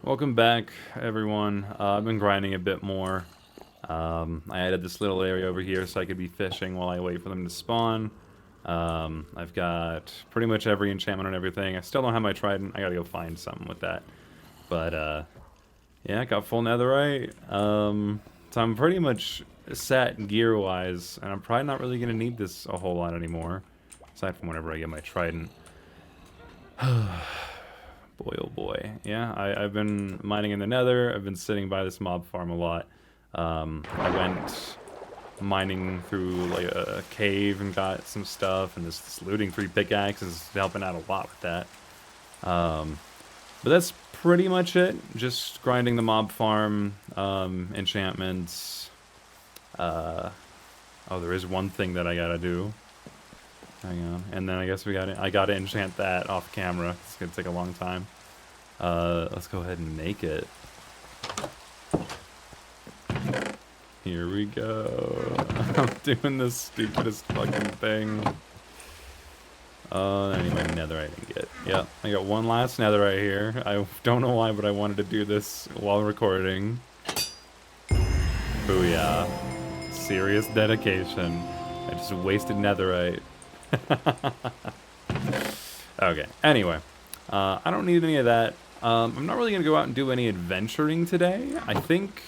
Welcome back, everyone. I've been grinding a bit more. I added this little area over here so I could be fishing while I wait for them to spawn. I've got pretty much every enchantment and everything. I still don't have my trident. I gotta go find something with that. But, yeah, I got full netherite. So I'm pretty much set gear-wise, and I'm probably not really gonna need this a whole lot anymore. Aside from whenever I get my trident. Boy, oh boy. Yeah, I've been mining in the nether. I've been sitting by this mob farm a lot. I went mining through like a cave and got some stuff, and this looting 3 pickaxes is helping out a lot with that. But that's pretty much it. Just grinding the mob farm, enchantments. Oh, there is one thing that I gotta do. Hang on. And then I guess I gotta enchant that off camera. It's gonna take a long time. Let's go ahead and make it. Here we go. I'm doing the stupidest fucking thing. I need my netherite ingot. Yep, I got one last netherite here. I don't know why, but I wanted to do this while recording. Booyah. Serious dedication. I just wasted netherite. Okay, anyway. I don't need any of that. I'm not really going to go out and do any adventuring today. I think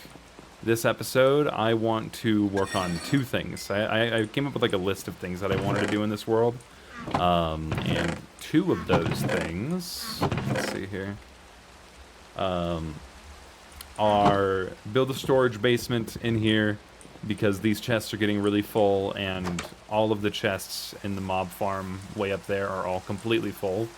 this episode I want to work on 2 things. I came up with like a list of things that I wanted to do in this world. And 2 of those things, let's see here, are build a storage basement in here because these chests are getting really full and all of the chests in the mob farm way up there are all completely full.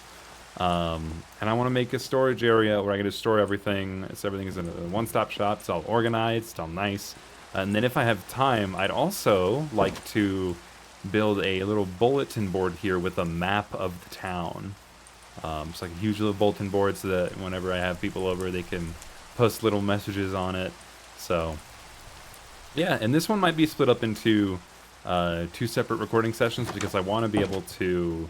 And I want to make a storage area where I can just store everything. Everything is in a one-stop shop. It's all organized. It's all nice. And then if I have time, I'd also like to build a little bulletin board here with a map of the town. It's like a huge little bulletin board so that whenever I have people over, they can post little messages on it. So, yeah, and this one might be split up into 2 separate recording sessions because I want to be able to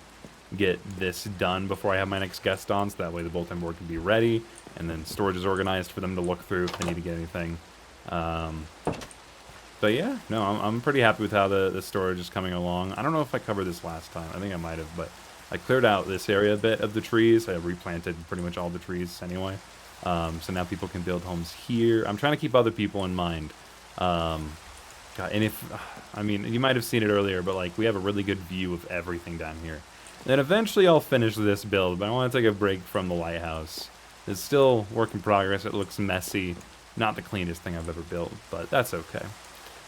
get this done before I have my next guest on, so that way the bulletin board can be ready, and then storage is organized for them to look through if they need to get anything. But yeah, no, I'm pretty happy with how the storage is coming along. I don't know if I covered this last time. I think I might have, but I cleared out this area a bit of the trees. I replanted pretty much all the trees anyway. So now people can build homes here. I'm trying to keep other people in mind. God, and I mean, you might have seen it earlier, but like we have a really good view of everything down here. Then eventually I'll finish this build, but I want to take a break from the lighthouse. It's still work in progress. It looks messy. Not the cleanest thing I've ever built, but that's okay.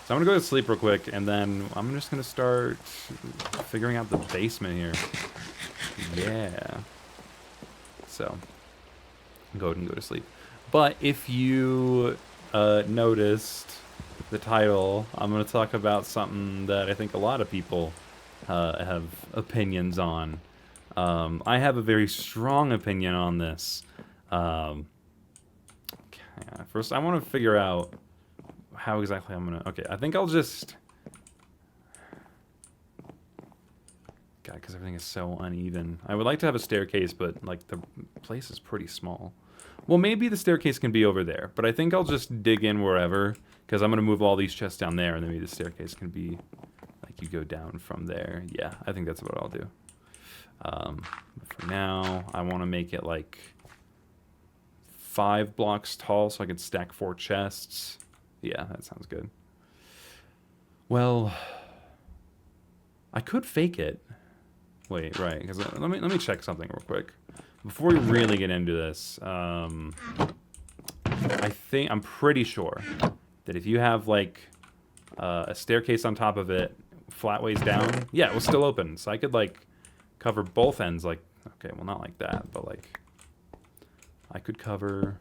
So I'm going to go to sleep real quick, and then I'm just going to start figuring out the basement here. Yeah. So, go ahead and go to sleep. But if you noticed the title, I'm going to talk about something that I think a lot of people have opinions on. I have a very strong opinion on this. First, I want to figure out how exactly I'm gonna. Okay, I think I'll just. God, because everything is so uneven. I would like to have a staircase, but like the place is pretty small. Well, maybe the staircase can be over there, but I think I'll just dig in wherever because I'm gonna move all these chests down there, and then maybe the staircase can be. You go down from there. Yeah, I think that's what I'll do. For now, I want to make it like 5 blocks tall so I can stack 4 chests. Yeah, that sounds good. Well, I could fake it. Wait, right? Because let me check something real quick before we really get into this. I'm pretty sure that if you have like a staircase on top of it. Flat ways down, yeah, it will still open. So I could like cover both ends, like okay, well not like that, but like I could cover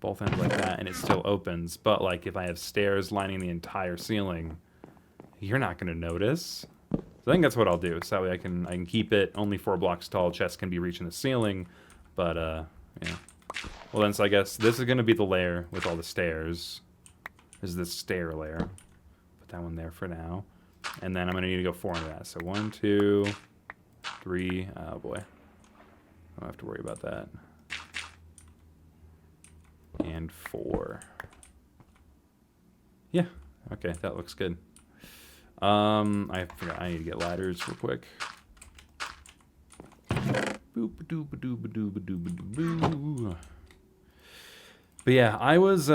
both ends like that, and it still opens. But like if I have stairs lining the entire ceiling, you're not gonna notice. So I think that's what I'll do. So that way I can keep it only 4 blocks tall. Chests can be reaching the ceiling, but yeah. Well then, so I guess this is gonna be the layer with all the stairs. This is the stair layer. Put that one there for now. And then I'm going to need to go 4 into that. So 1, 2, 3. Oh, boy. I don't have to worry about that. and 4. Yeah, okay, that looks good. I forgot, I need to get ladders real quick. Boop-a-doop-a-doop-a-doop-a-doop-a-doo. But yeah, I was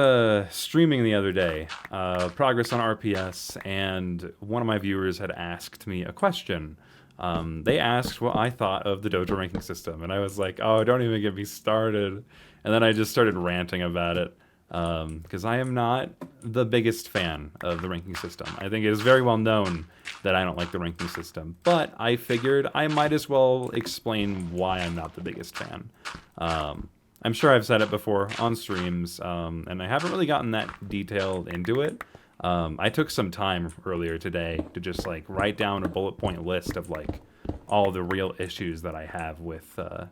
streaming the other day, progress on RPS, and one of my viewers had asked me a question. They asked what I thought of the Dojo ranking system, and I was like, oh, don't even get me started. And then I just started ranting about it, because I am not the biggest fan of the ranking system. I think it is very well known that I don't like the ranking system, but I figured I might as well explain why I'm not the biggest fan. I'm sure I've said it before on streams, and I haven't really gotten that detailed into it. I took some time earlier today to just like write down a bullet point list of like all the real issues that I have with the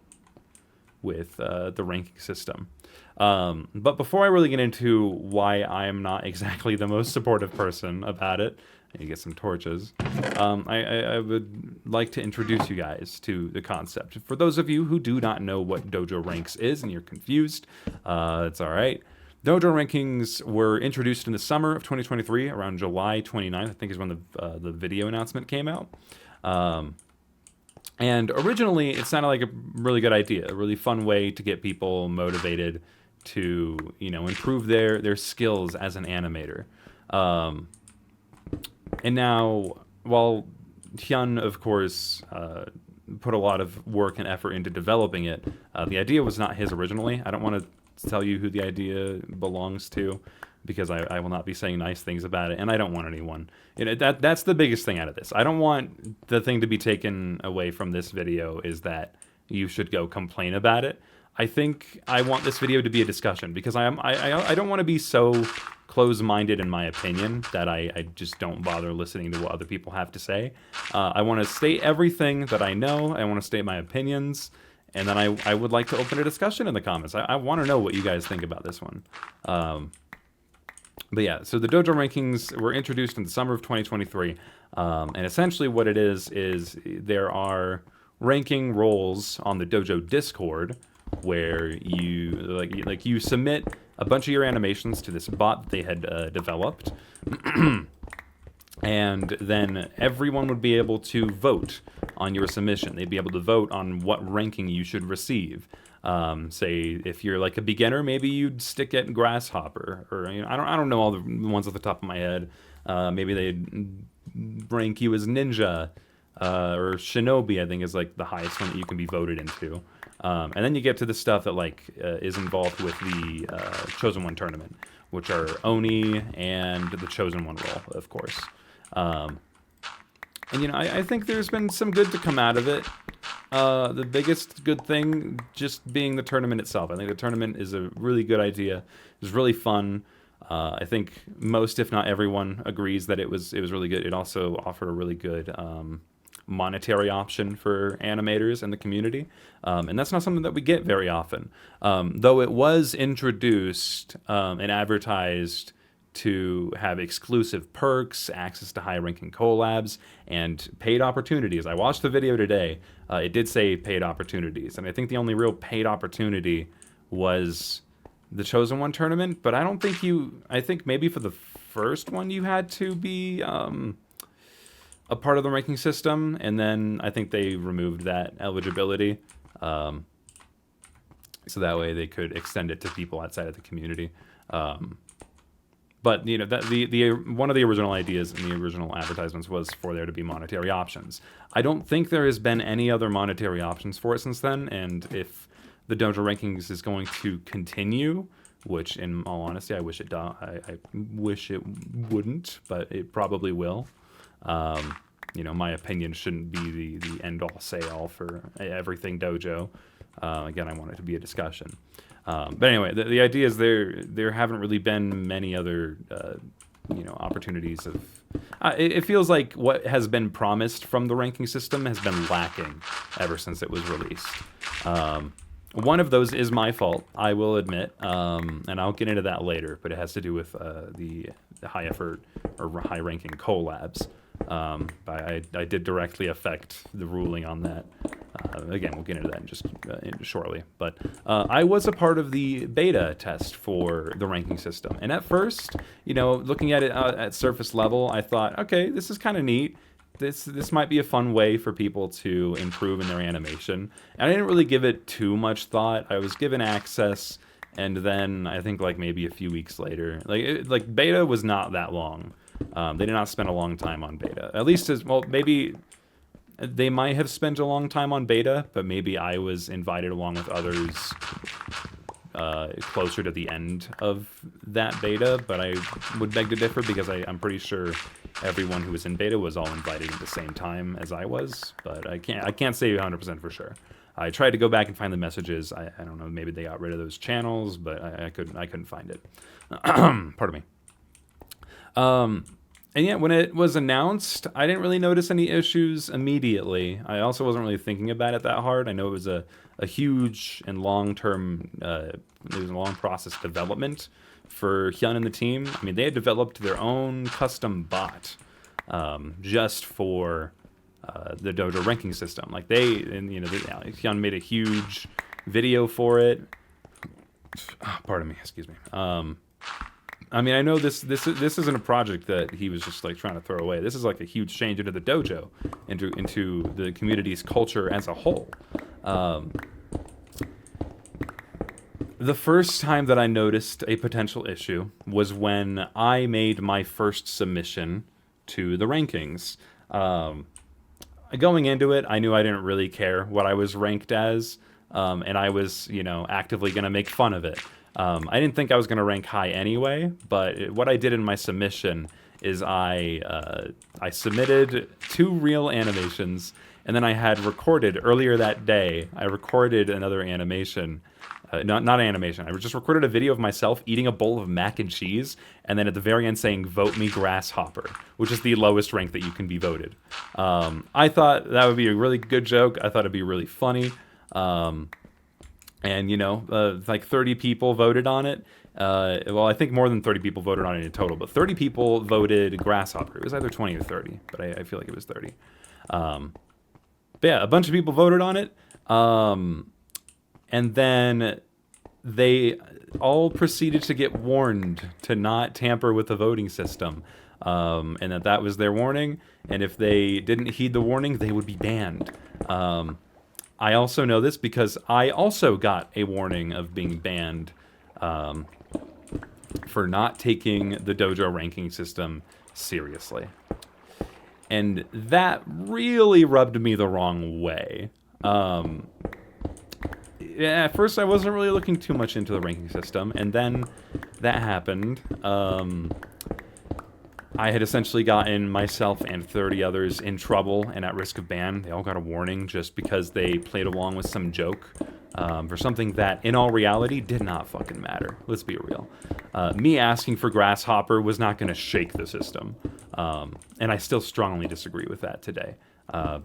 ranking system. But before I really get into why I am not exactly the most supportive person about it, I need to get some torches. I would like to introduce you guys to the concept. For those of you who do not know what Dojo Ranks is and you're confused, it's all right. Dojo rankings were introduced in the summer of 2023, around July 29th, I think is when the video announcement came out. And originally, it sounded like a really good idea, a really fun way to get people motivated to, you know, improve their skills as an animator. And now, while Hyun, of course, put a lot of work and effort into developing it, the idea was not his originally. I don't want to tell you who the idea belongs to, because I will not be saying nice things about it, and I don't want anyone. You know, that's the biggest thing out of this. I don't want the thing to be taken away from this video is that you should go complain about it. I think I want this video to be a discussion, because I don't want to be so close-minded in my opinion that I just don't bother listening to what other people have to say. I want to state everything that I know. I want to state my opinions. And then I would like to open a discussion in the comments. I want to know what you guys think about this one. But yeah, so the Dojo rankings were introduced in the summer of 2023. And essentially what it is there are ranking roles on the Dojo Discord where you like you submit a bunch of your animations to this bot that they had developed. And then everyone would be able to vote on your submission. They'd be able to vote on what ranking you should receive. Say if you're like a beginner, maybe you'd stick at Grasshopper, or you know, I don't know all the ones off the top of my head. Maybe they'd rank you as Ninja, or Shinobi. I think is like the highest one that you can be voted into. And then you get to the stuff that like is involved with the Chosen One tournament, which are Oni and the Chosen One role, of course. And you know, I think there's been some good to come out of it. The biggest good thing just being the tournament itself. I think the tournament is a really good idea. It was really fun. I think most, if not everyone, agrees that it was really good. It also offered a really good monetary option for animators in the community, and that's not something that we get very often. Though it was introduced and advertised to have exclusive perks, access to high-ranking collabs, and paid opportunities. I watched the video today. It did say paid opportunities, and I think the only real paid opportunity was the Chosen One tournament, but I don't think I think maybe for the first one you had to be a part of the ranking system, and then I think they removed that eligibility, so that way they could extend it to people outside of the community. But you know, that the one of the original ideas in the original advertisements was for there to be monetary options. I don't think there has been any other monetary options for it since then, and if the Dojo rankings is going to continue, which in all honesty I wish it wouldn't, but it probably will. You know, my opinion shouldn't be the end all say all for everything Dojo. Again, I want it to be a discussion. But anyway, the idea is there haven't really been many other you know, opportunities of. It feels like what has been promised from the ranking system has been lacking ever since it was released. One of those is my fault, I will admit, and I'll get into that later. But it has to do with the high effort or high ranking collabs. I did directly affect the ruling on that. Again, we'll get into that shortly. But I was a part of the beta test for the ranking system. And at first, looking at it at surface level, I thought, okay, this is kind of neat. This might be a fun way for people to improve in their animation. And I didn't really give it too much thought. I was given access, and then I think like maybe a few weeks later, like beta was not that long. They did not spend a long time on beta. At least as well, maybe they might have spent a long time on beta, but maybe I was invited along with others closer to the end of that beta. But I would beg to differ because I'm pretty sure everyone who was in beta was all invited at the same time as I was. But I can't say 100% for sure. I tried to go back and find the messages. I don't know, maybe they got rid of those channels, but I couldn't find it. Pardon me. And yeah, when it was announced, I didn't really notice any issues immediately. I also wasn't really thinking about it that hard. I know it was a huge and long-term, it was a long process development for Hyun and the team. I mean, they had developed their own custom bot just for the Dojo ranking system. Like Hyun made a huge video for it. Pardon me, excuse me. I mean, I know this isn't a project that he was just like trying to throw away. This is like a huge change into the dojo, into the community's culture as a whole. The first time that I noticed a potential issue was when I made my first submission to the rankings. Going into it, I knew I didn't really care what I was ranked as, and I was, actively going to make fun of it. I didn't think I was going to rank high anyway, but what I did in my submission is I submitted 2 real animations, and then I had recorded earlier that day. I recorded another animation, not animation. I just recorded a video of myself eating a bowl of mac and cheese, and then at the very end saying "Vote me grasshopper," which is the lowest rank that you can be voted. I thought that would be a really good joke. I thought it'd be really funny. And, like 30 people voted on it. Well, I think more than 30 people voted on it in total, but 30 people voted Grasshopper. It was either 20 or 30, but I feel like it was 30. But yeah, a bunch of people voted on it. And then they all proceeded to get warned to not tamper with the voting system. And that was their warning. And if they didn't heed the warning, they would be banned. I also know this because I also got a warning of being banned for not taking the Dojo ranking system seriously. And that really rubbed me the wrong way. At first, I wasn't really looking too much into the ranking system, and then that happened. I had essentially gotten myself and 30 others in trouble and at risk of ban. They all got a warning just because they played along with some joke for something that, in all reality, did not fucking matter. Let's be real. Me asking for Grasshopper was not going to shake the system. And I still strongly disagree with that today.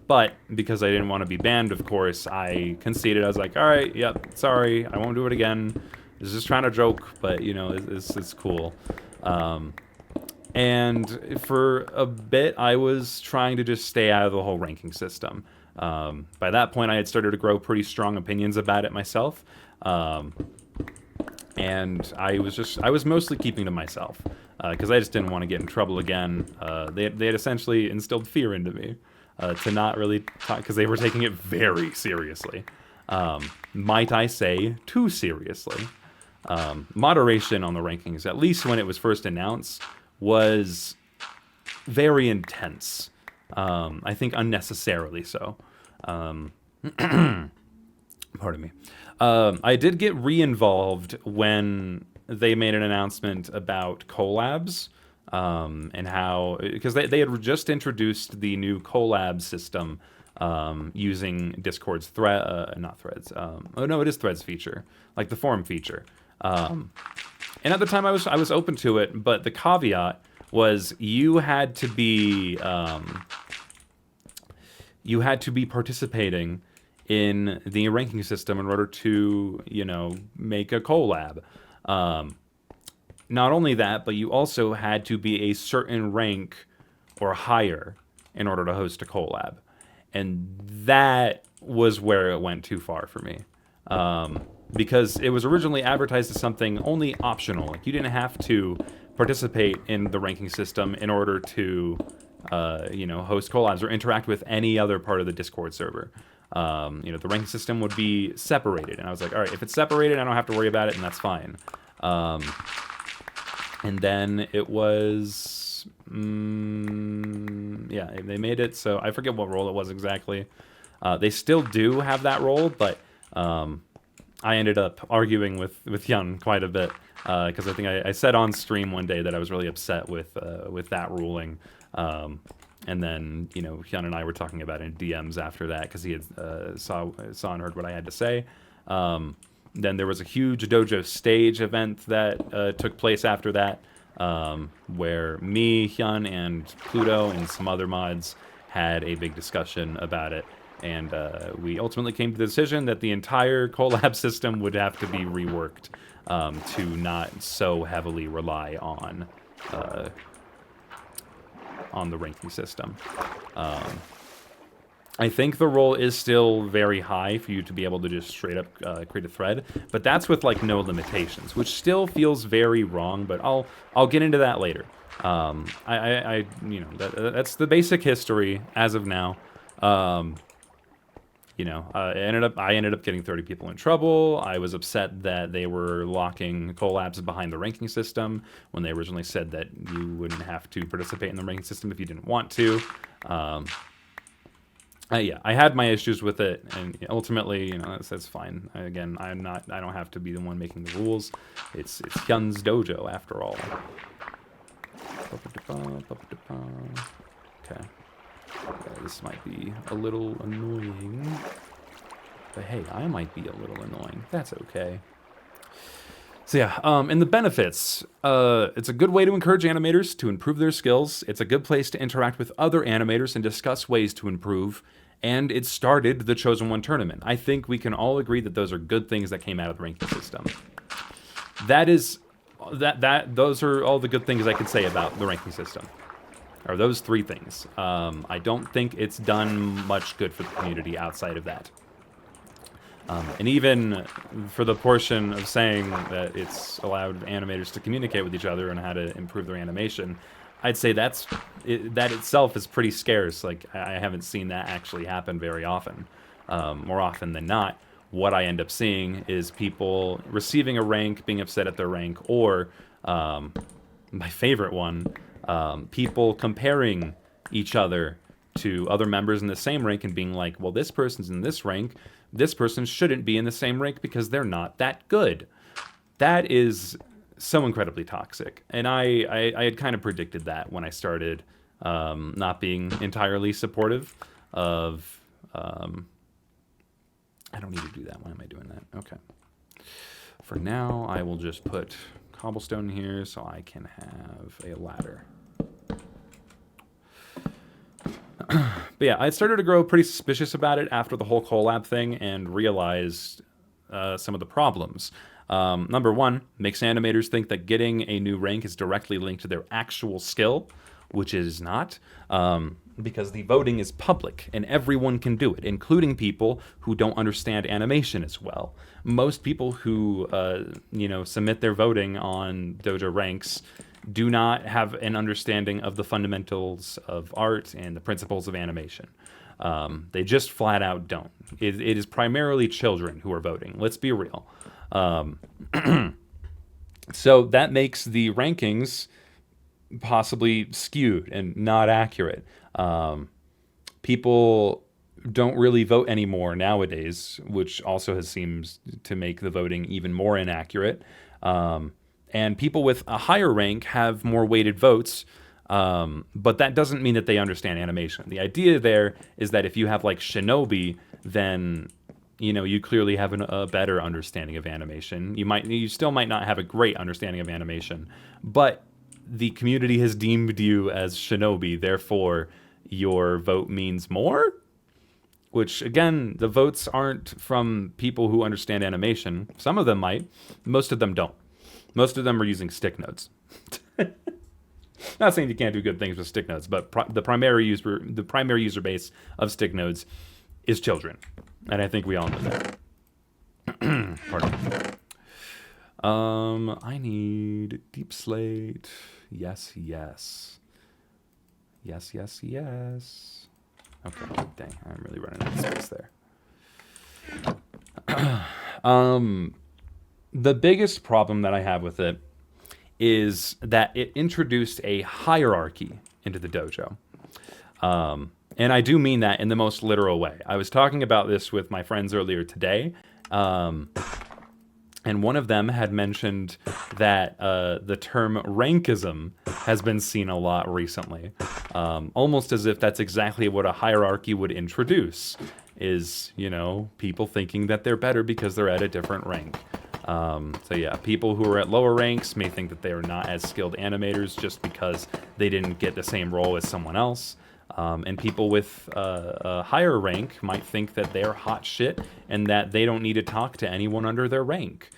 But because I didn't want to be banned, of course, I conceded. I was like, all right, yep, sorry, I won't do it again. I was just trying to joke, but, it's cool. And for a bit, I was trying to just stay out of the whole ranking system. By that point, I had started to grow pretty strong opinions about it myself. And I was mostly keeping to myself because I just didn't want to get in trouble again. They had essentially instilled fear into me to not really talk, because they were taking it very seriously. Might I say, too seriously. Moderation on the rankings, at least when it was first announced, was very intense. I think unnecessarily so. Pardon me. I did get re-involved when they made an announcement about collabs, and how, because they had just introduced the new collab system using Discord's not threads. Oh no, it is threads feature, like the forum feature. And at the time I was open to it, but the caveat was you had to be participating in the ranking system in order to, make a collab. Not only that, but you also had to be a certain rank or higher in order to host a collab. And that was where it went too far for me. Because it was originally advertised as something only optional. Like, you didn't have to participate in the ranking system in order to, host collabs or interact with any other part of the Discord server. The ranking system would be separated. And I was like, all right, if it's separated, I don't have to worry about it, and that's fine. And then it was, they made it so I forget what role it was exactly. They still do have that role, but I ended up arguing with Hyun quite a bit because I think I said on stream one day that I was really upset with that ruling. And then, Hyun and I were talking about it in DMs after that because he had saw and heard what I had to say. Then there was a huge Dojo stage event that took place after that, where me, Hyun, and Pluto and some other mods had a big discussion about it. And we ultimately came to the decision that the entire collab system would have to be reworked to not so heavily rely on the ranking system. I think the role is still very high for you to be able to just straight up create a thread, but that's with like no limitations, which still feels very wrong. But I'll get into that later. That's the basic history as of now. I ended up getting 30 people in trouble. I was upset that they were locking collabs behind the ranking system when they originally said that you wouldn't have to participate in the ranking system if you didn't want to. I had my issues with it, and ultimately, that's fine. Again, I don't have to be the one making the rules. It's Hyun's dojo after all. Okay. This might be a little annoying, but hey, I might be a little annoying. That's okay. So yeah, and the benefits. It's a good way to encourage animators to improve their skills. It's a good place to interact with other animators and discuss ways to improve. And it started the Chosen One tournament. I think we can all agree that those are good things that came out of the ranking system. Those are all the good things I could say about the ranking system. Or those three things. I don't think it's done much good for the community outside of that. And even for the portion of saying that it's allowed animators to communicate with each other and how to improve their animation, I'd say that itself is pretty scarce. Like, I haven't seen that actually happen very often. More often than not, what I end up seeing is people receiving a rank, being upset at their rank, or my favorite one, people comparing each other to other members in the same rank and being like, well, this person's in this rank, this person shouldn't be in the same rank because they're not that good. That is so incredibly toxic. And I had kind of predicted that when I started not being entirely supportive of... I don't need to do that. Why am I doing that? Okay. For now, I will just put cobblestone here so I can have a ladder. But yeah, I started to grow pretty suspicious about it after the whole collab thing and realized some of the problems. Number one, makes animators think that getting a new rank is directly linked to their actual skill, which it is not, because the voting is public and everyone can do it, including people who don't understand animation as well. Most people who submit their voting on Dojo ranks do not have an understanding of the fundamentals of art and the principles of animation. They just flat out don't. It is primarily children who are voting. Let's be real. So that makes the rankings possibly skewed and not accurate. People don't really vote anymore nowadays, which also seems to make the voting even more inaccurate. And people with a higher rank have more weighted votes, but that doesn't mean that they understand animation. The idea there is that if you have like Shinobi, then you clearly have a better understanding of animation. You still might not have a great understanding of animation, but the community has deemed you as Shinobi, therefore your vote means more? Which, again, the votes aren't from people who understand animation. Some of them might. Most of them don't. Most of them are using stick notes. Not saying you can't do good things with stick nodes, but the primary user base of stick nodes is children, and I think we all know that. Pardon me. I need deep slate. Yes, yes. Yes, yes, yes. Okay, dang, I'm really running out of space there. The biggest problem that I have with it is that it introduced a hierarchy into the dojo. And I do mean that in the most literal way. I was talking about this with my friends earlier today, and one of them had mentioned that the term rankism has been seen a lot recently, almost as if that's exactly what a hierarchy would introduce, is, you know, people thinking that they're better because they're at a different rank. So yeah, people who are at lower ranks may think that they are not as skilled animators just because they didn't get the same role as someone else. And people with a higher rank might think that they're hot shit and that they don't need to talk to anyone under their rank.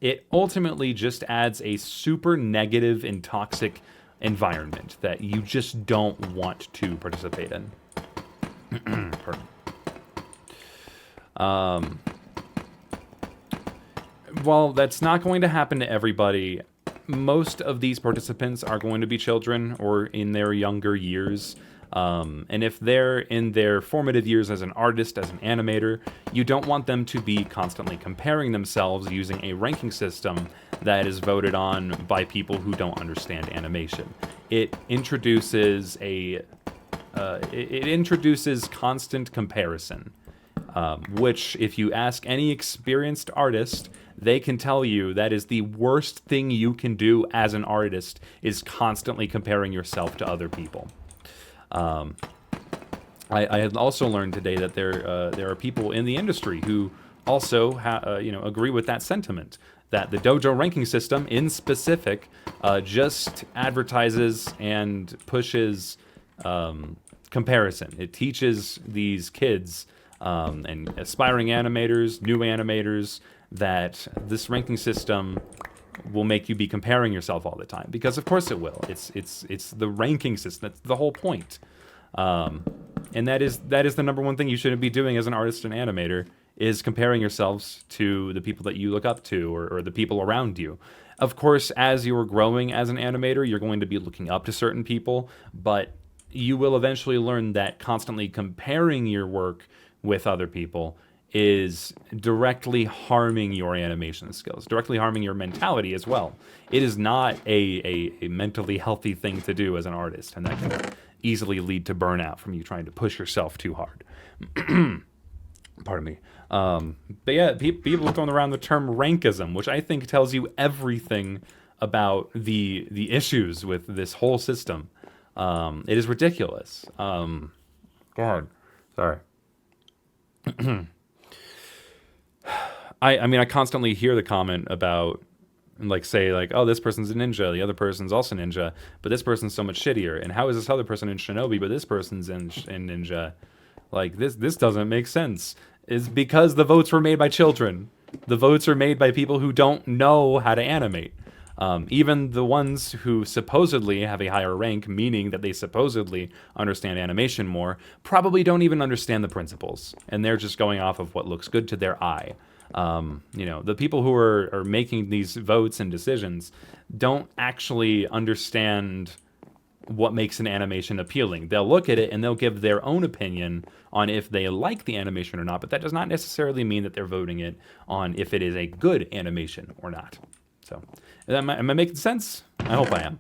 It ultimately just adds a super negative and toxic environment that you just don't want to participate in. Pardon. While that's not going to happen to everybody, most of these participants are going to be children or in their younger years. And if they're in their formative years as an artist, as an animator, you don't want them to be constantly comparing themselves using a ranking system that is voted on by people who don't understand animation. It introduces constant comparison, which, if you ask any experienced artist, they can tell you that is the worst thing you can do as an artist, is constantly comparing yourself to other people. I had also learned today that there are people in the industry who also agree with that sentiment, that the dojo ranking system in specific just advertises and pushes comparison. It teaches these kids and aspiring animators, new animators, that this ranking system will make you be comparing yourself all the time, because of course it will. It's the ranking system. That's the whole point. And that is the number one thing you shouldn't be doing as an artist and animator, is comparing yourselves to the people that you look up to, or the people around you. Of course, as you're growing as an animator, you're going to be looking up to certain people, but you will eventually learn that constantly comparing your work with other people is directly harming your animation skills, directly harming your mentality as well. It is not a mentally healthy thing to do as an artist, and that can easily lead to burnout from you trying to push yourself too hard. Pardon me. But yeah, people are throwing around the term rankism, which I think tells you everything about the issues with this whole system. It is ridiculous. God, sorry. I mean, I constantly hear the comment about, oh, this person's a ninja, the other person's also ninja, but this person's so much shittier, and how is this other person in Shinobi, but this person's in ninja? Like, this doesn't make sense. It's because the votes were made by children. The votes are made by people who don't know how to animate. Even the ones who supposedly have a higher rank, meaning that they supposedly understand animation more, probably don't even understand the principles, and they're just going off of what looks good to their eye. The people who are making these votes and decisions don't actually understand what makes an animation appealing. They'll look at it and they'll give their own opinion on if they like the animation or not, but that does not necessarily mean that they're voting it on if it is a good animation or not. So, am I making sense? I hope I am.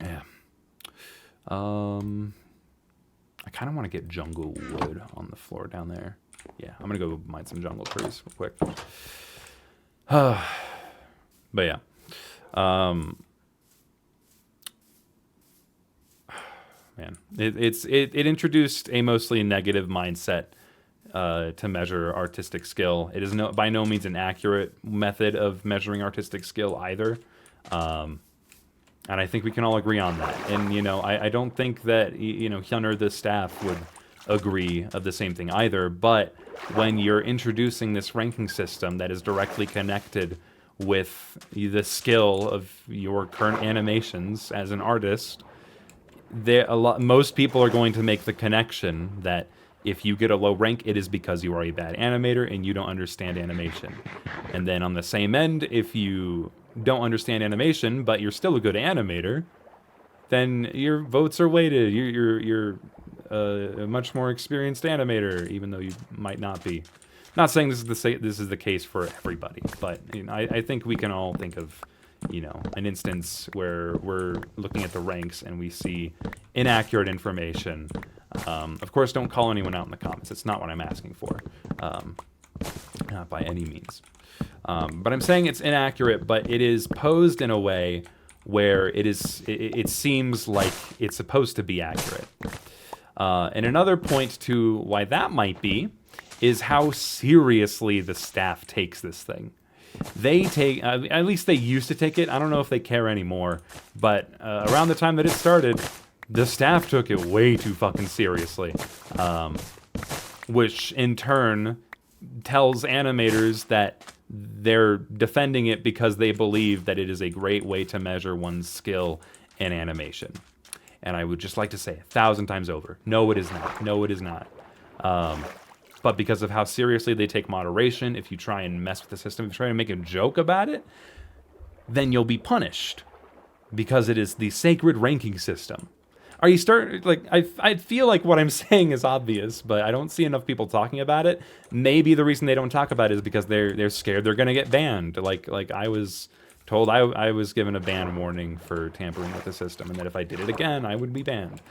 Yeah. I kind of want to get jungle wood on the floor down there. Yeah, I'm going to go mine some jungle trees real quick. But yeah. Man, it introduced a mostly negative mindset to measure artistic skill. It is by no means an accurate method of measuring artistic skill either. And I think we can all agree on that. And, I don't think that, Hyunner, the staff, would agree of the same thing either. But when you're introducing this ranking system that is directly connected with the skill of your current animations as an artist, most people are going to make the connection that if you get a low rank, it is because you are a bad animator and you don't understand animation. And then on the same end, if you don't understand animation, but you're still a good animator, then your votes are weighted. You're a much more experienced animator, even though you might not be. Not saying this is the case for everybody, but I think we can all think of an instance where we're looking at the ranks and we see inaccurate information. Of course, don't call anyone out in the comments. It's not what I'm asking for, not by any means. But I'm saying it's inaccurate, but it is posed in a way where it seems like it's supposed to be accurate. And another point to why that might be is how seriously the staff takes this thing. They take, at least they used to take it. I don't know if they care anymore, but around the time that it started, the staff took it way too fucking seriously, which in turn tells animators that they're defending it because they believe that it is a great way to measure one's skill in animation. And I would just like to say 1,000 times over, no, it is not. No, it is not. But because of how seriously they take moderation, if you try and mess with the system, if you try to make a joke about it, then you'll be punished because it is the sacred ranking system. Are you I feel like what I'm saying is obvious, but I don't see enough people talking about it. Maybe the reason they don't talk about it is because they're scared they're gonna get banned. Like I was told I was given a ban warning for tampering with the system, and that if I did it again, I would be banned.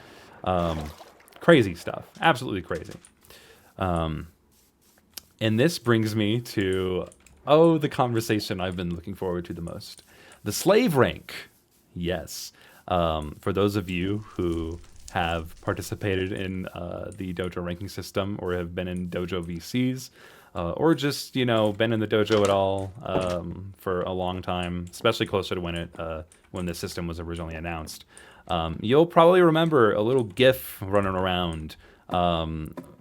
Crazy stuff, absolutely crazy. And this brings me to the conversation I've been looking forward to the most: the slave rank. Yes. For those of you who have participated in the Dojo ranking system or have been in Dojo VCs, or just, been in the Dojo at all for a long time, especially closer to when the system was originally announced, you'll probably remember a little GIF running around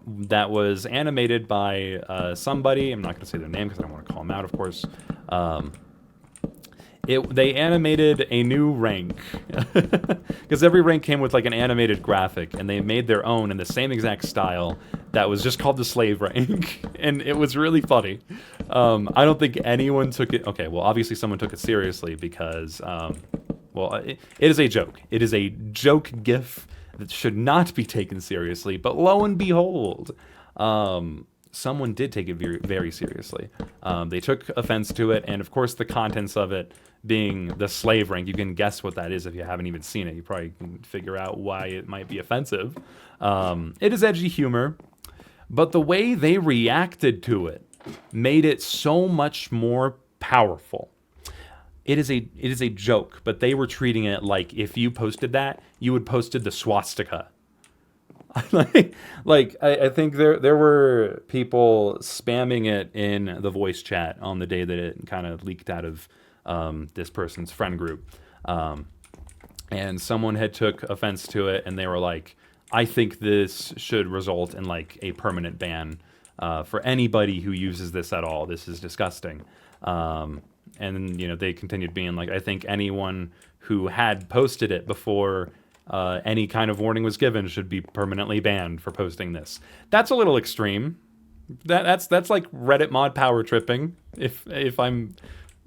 that was animated by somebody. I'm not going to say their name because I don't want to call them out, of course. They animated a new rank because every rank came with like an animated graphic, and they made their own in the same exact style that was just called the slave rank, and it was really funny. I don't think anyone took it. Okay, well, obviously someone took it seriously because, it is a joke. It is a joke GIF that should not be taken seriously, but lo and behold, someone did take it very, very seriously. They took offense to it, and of course the contents of it being the slave rank, you can guess what that is if you haven't even seen it. You probably can figure out why it might be offensive. It is edgy humor, but the way they reacted to it made it so much more powerful. It is a joke, but they were treating it like if you posted that, you would posted the swastika. I think there were people spamming it in the voice chat on the day that it kind of leaked out of this person's friend group, and someone had took offense to it, and they were like, I think this should result in like a permanent ban for anybody who uses this at all. This is disgusting. And they continued being like, I think anyone who had posted it before any kind of warning was given should be permanently banned for posting this. That's a little extreme. That's like Reddit mod power tripping. If I'm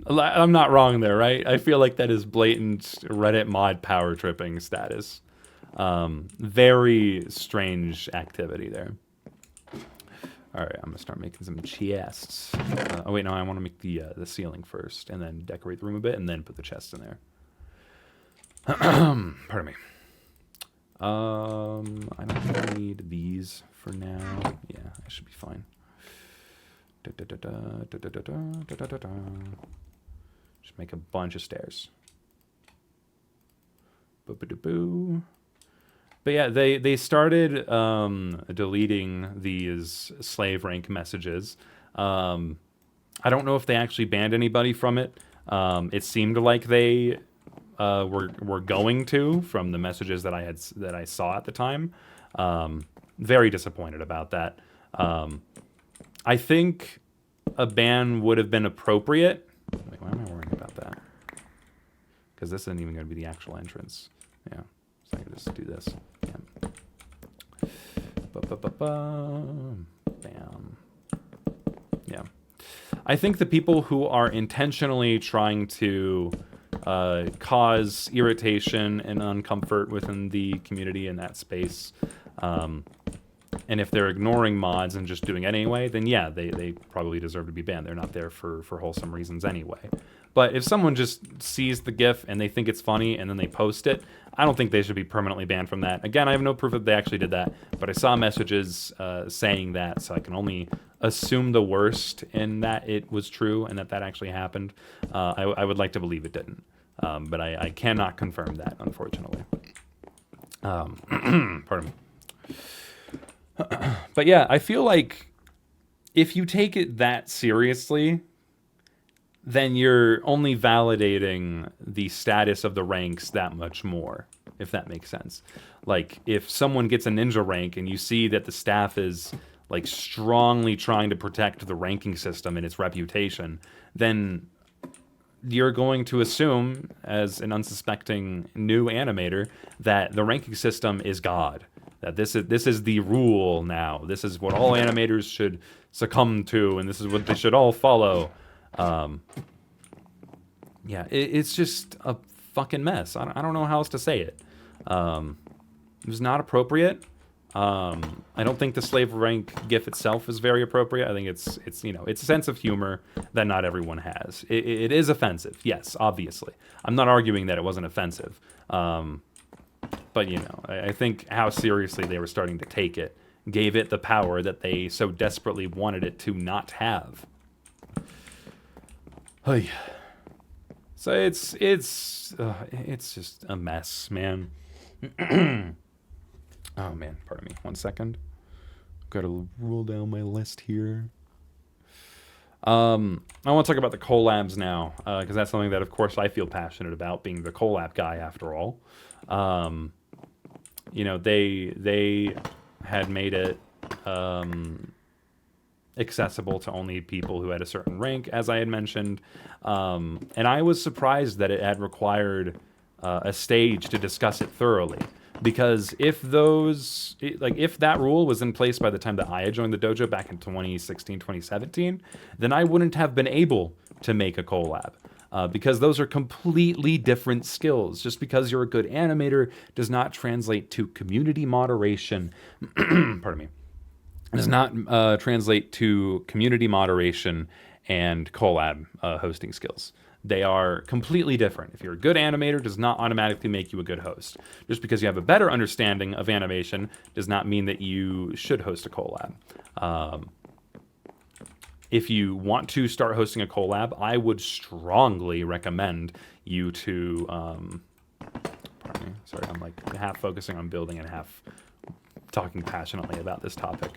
not wrong there, right? I feel like that is blatant Reddit mod power tripping status. Very strange activity there. All right, I'm gonna start making some chests. Oh wait, no, I want to make the ceiling first, and then decorate the room a bit, and then put the chests in there. Pardon me. I don't think I need these for now. Yeah, I should be fine. Just make a bunch of stairs. Boo-ba-doo-boo. But yeah, they started deleting these slave rank messages. I don't know if they actually banned anybody from it. It seemed like they were going to, from the messages that I saw at the time. Very disappointed about that. I think a ban would have been appropriate. Wait, why am I because this isn't even going to be the actual entrance. Yeah, so I can just do this. Yeah. Bam. Yeah. I think the people who are intentionally trying to cause irritation and uncomfort within the community in that space, and if they're ignoring mods and just doing it anyway, then yeah, they probably deserve to be banned. They're not there for wholesome reasons anyway. But if someone just sees the GIF and they think it's funny and then they post it, I don't think they should be permanently banned from that. Again, I have no proof that they actually did that, but I saw messages saying that, so I can only assume the worst in that it was true and that actually happened. I would like to believe it didn't, but I cannot confirm that, unfortunately. Pardon me. But yeah, I feel like if you take it that seriously, then you're only validating the status of the ranks that much more, if that makes sense. Like, if someone gets a ninja rank and you see that the staff is, like, strongly trying to protect the ranking system and its reputation, then you're going to assume, as an unsuspecting new animator, that the ranking system is God. That this is the rule now. This is what all animators should succumb to, and this is what they should all follow. Yeah, it's just a fucking mess. I don't know how else to say it. It was not appropriate. I don't think the slave rank GIF itself is very appropriate. I think it's a sense of humor that not everyone has. It is offensive, yes, obviously. I'm not arguing that it wasn't offensive. But, I think how seriously they were starting to take it gave it the power that they so desperately wanted it to not have. Hey. So it's just a mess, man. Oh, man, pardon me. 1 second. Got to roll down my list here. I want to talk about the collabs now, because that's something that, of course, I feel passionate about, being the collab guy, after all. They had made it accessible to only people who had a certain rank, as I had mentioned. And I was surprised that it had required a stage to discuss it thoroughly. Because if that rule was in place by the time that I had joined the dojo back in 2016, 2017, then I wouldn't have been able to make a collab. Because those are completely different skills. Just because you're a good animator does not translate to community moderation. Pardon me. Does not translate to community moderation and collab hosting skills. They are completely different. If you're a good animator, does not automatically make you a good host. Just because you have a better understanding of animation does not mean that you should host a collab. If you want to start hosting a collab, I would strongly recommend you to... pardon me. Sorry, I'm like half focusing on building and half talking passionately about this topic.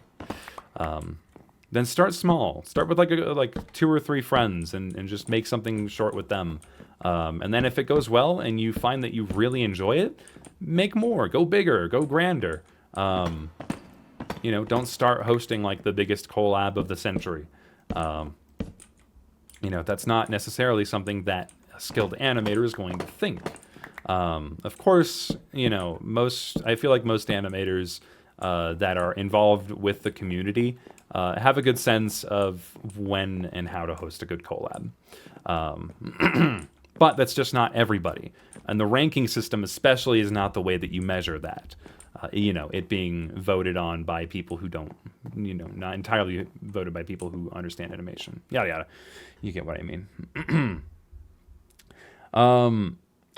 Then start small. Start with like 2 or 3 friends and just make something short with them. And then if it goes well and you find that you really enjoy it, make more. Go bigger. Go grander. Don't start hosting like the biggest collab of the century. That's not necessarily something that a skilled animator is going to think. Of course, I feel like most animators that are involved with the community have a good sense of when and how to host a good collab. But that's just not everybody. And the ranking system especially is not the way that you measure that. It being voted on by people who don't, not entirely voted by people who understand animation. Yada, yada. You get what I mean.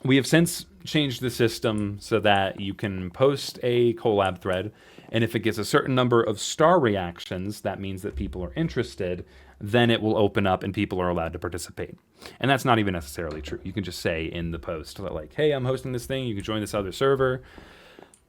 We have since changed the system so that you can post a collab thread, and if it gets a certain number of star reactions, that means that people are interested, then it will open up and people are allowed to participate. And that's not even necessarily true. You can just say in the post, like, hey, I'm hosting this thing, you can join this other server.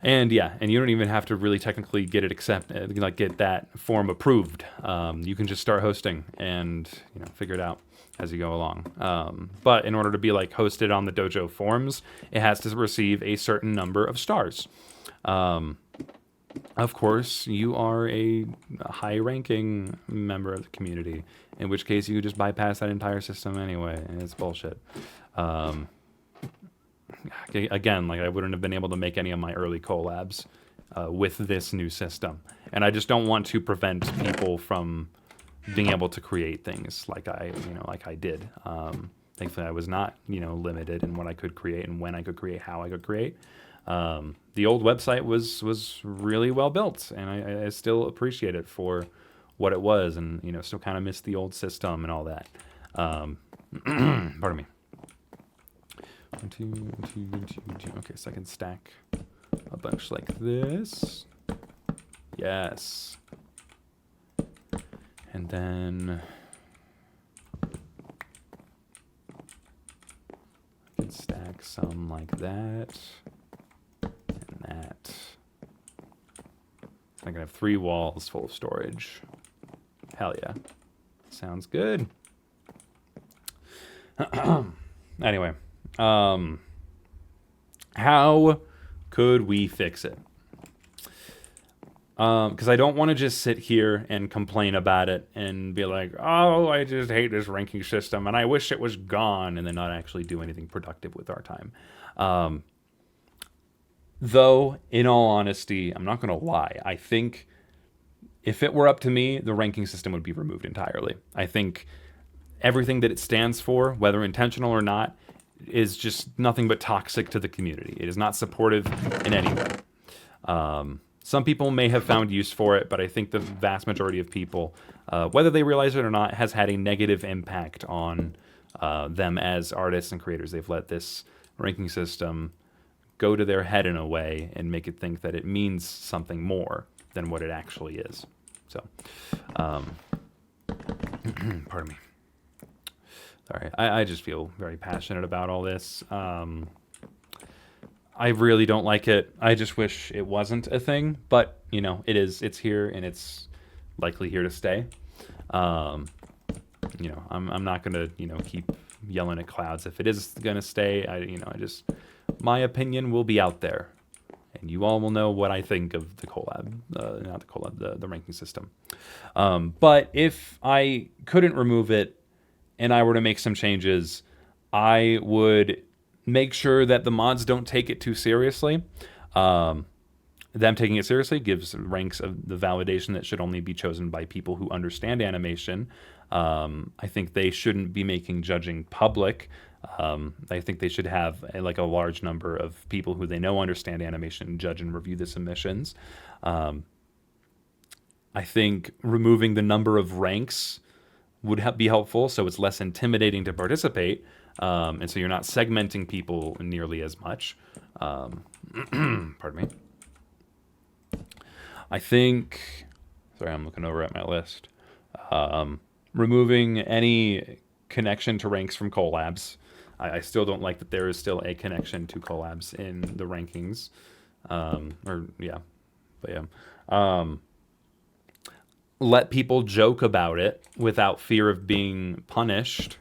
And yeah, and you don't even have to really technically get it accepted, like get that form approved. You can just start hosting and figure it out as you go along. But in order to be like hosted on the dojo forums, it has to receive a certain number of stars. Of course, you are a high-ranking member of the community, in which case you just bypass that entire system anyway, and it's bullshit. again, like I wouldn't have been able to make any of my early collabs with this new system, and I just don't want to prevent people from being able to create things like I did. Thankfully, I was not, limited in what I could create and when I could create, how I could create. The old website was really well built, and I still appreciate it for what it was, and still kind of miss the old system and all that. Pardon me. 1, 2, 1, 2, 1, 2, 2. Okay, so I can stack a bunch like this. Yes. And then I can stack some like that and that. I can have 3 walls full of storage. Hell yeah. Sounds good. Anyway, how could we fix it? Because I don't want to just sit here and complain about it and be like, oh, I just hate this ranking system and I wish it was gone, and then not actually do anything productive with our time. Though, in all honesty, I'm not going to lie. I think if it were up to me, the ranking system would be removed entirely. I think everything that it stands for, whether intentional or not, is just nothing but toxic to the community. It is not supportive in any way. Some people may have found use for it, but I think the vast majority of people, whether they realize it or not, has had a negative impact on them as artists and creators. They've let this ranking system go to their head in a way and make it think that it means something more than what it actually is. So, pardon me. Sorry, I just feel very passionate about all this. I really don't like it. I just wish it wasn't a thing, but it is. It's here, and it's likely here to stay. I'm not gonna keep yelling at clouds. If it is gonna stay, my opinion will be out there, and you all will know what I think of the collab, not the collab, the ranking system. But if I couldn't remove it, and I were to make some changes, I would make sure that the mods don't take it too seriously. Them taking it seriously gives ranks of the validation that should only be chosen by people who understand animation. I think they shouldn't be making judging public. I think they should have a large number of people who they know understand animation judge and review the submissions. I think removing the number of ranks would be helpful, so it's less intimidating to participate. And so you're not segmenting people nearly as much. Pardon me. I think, sorry, I'm looking over at my list. Removing any connection to ranks from collabs. I still don't like that there is still a connection to collabs in the rankings. Let people joke about it without fear of being punished,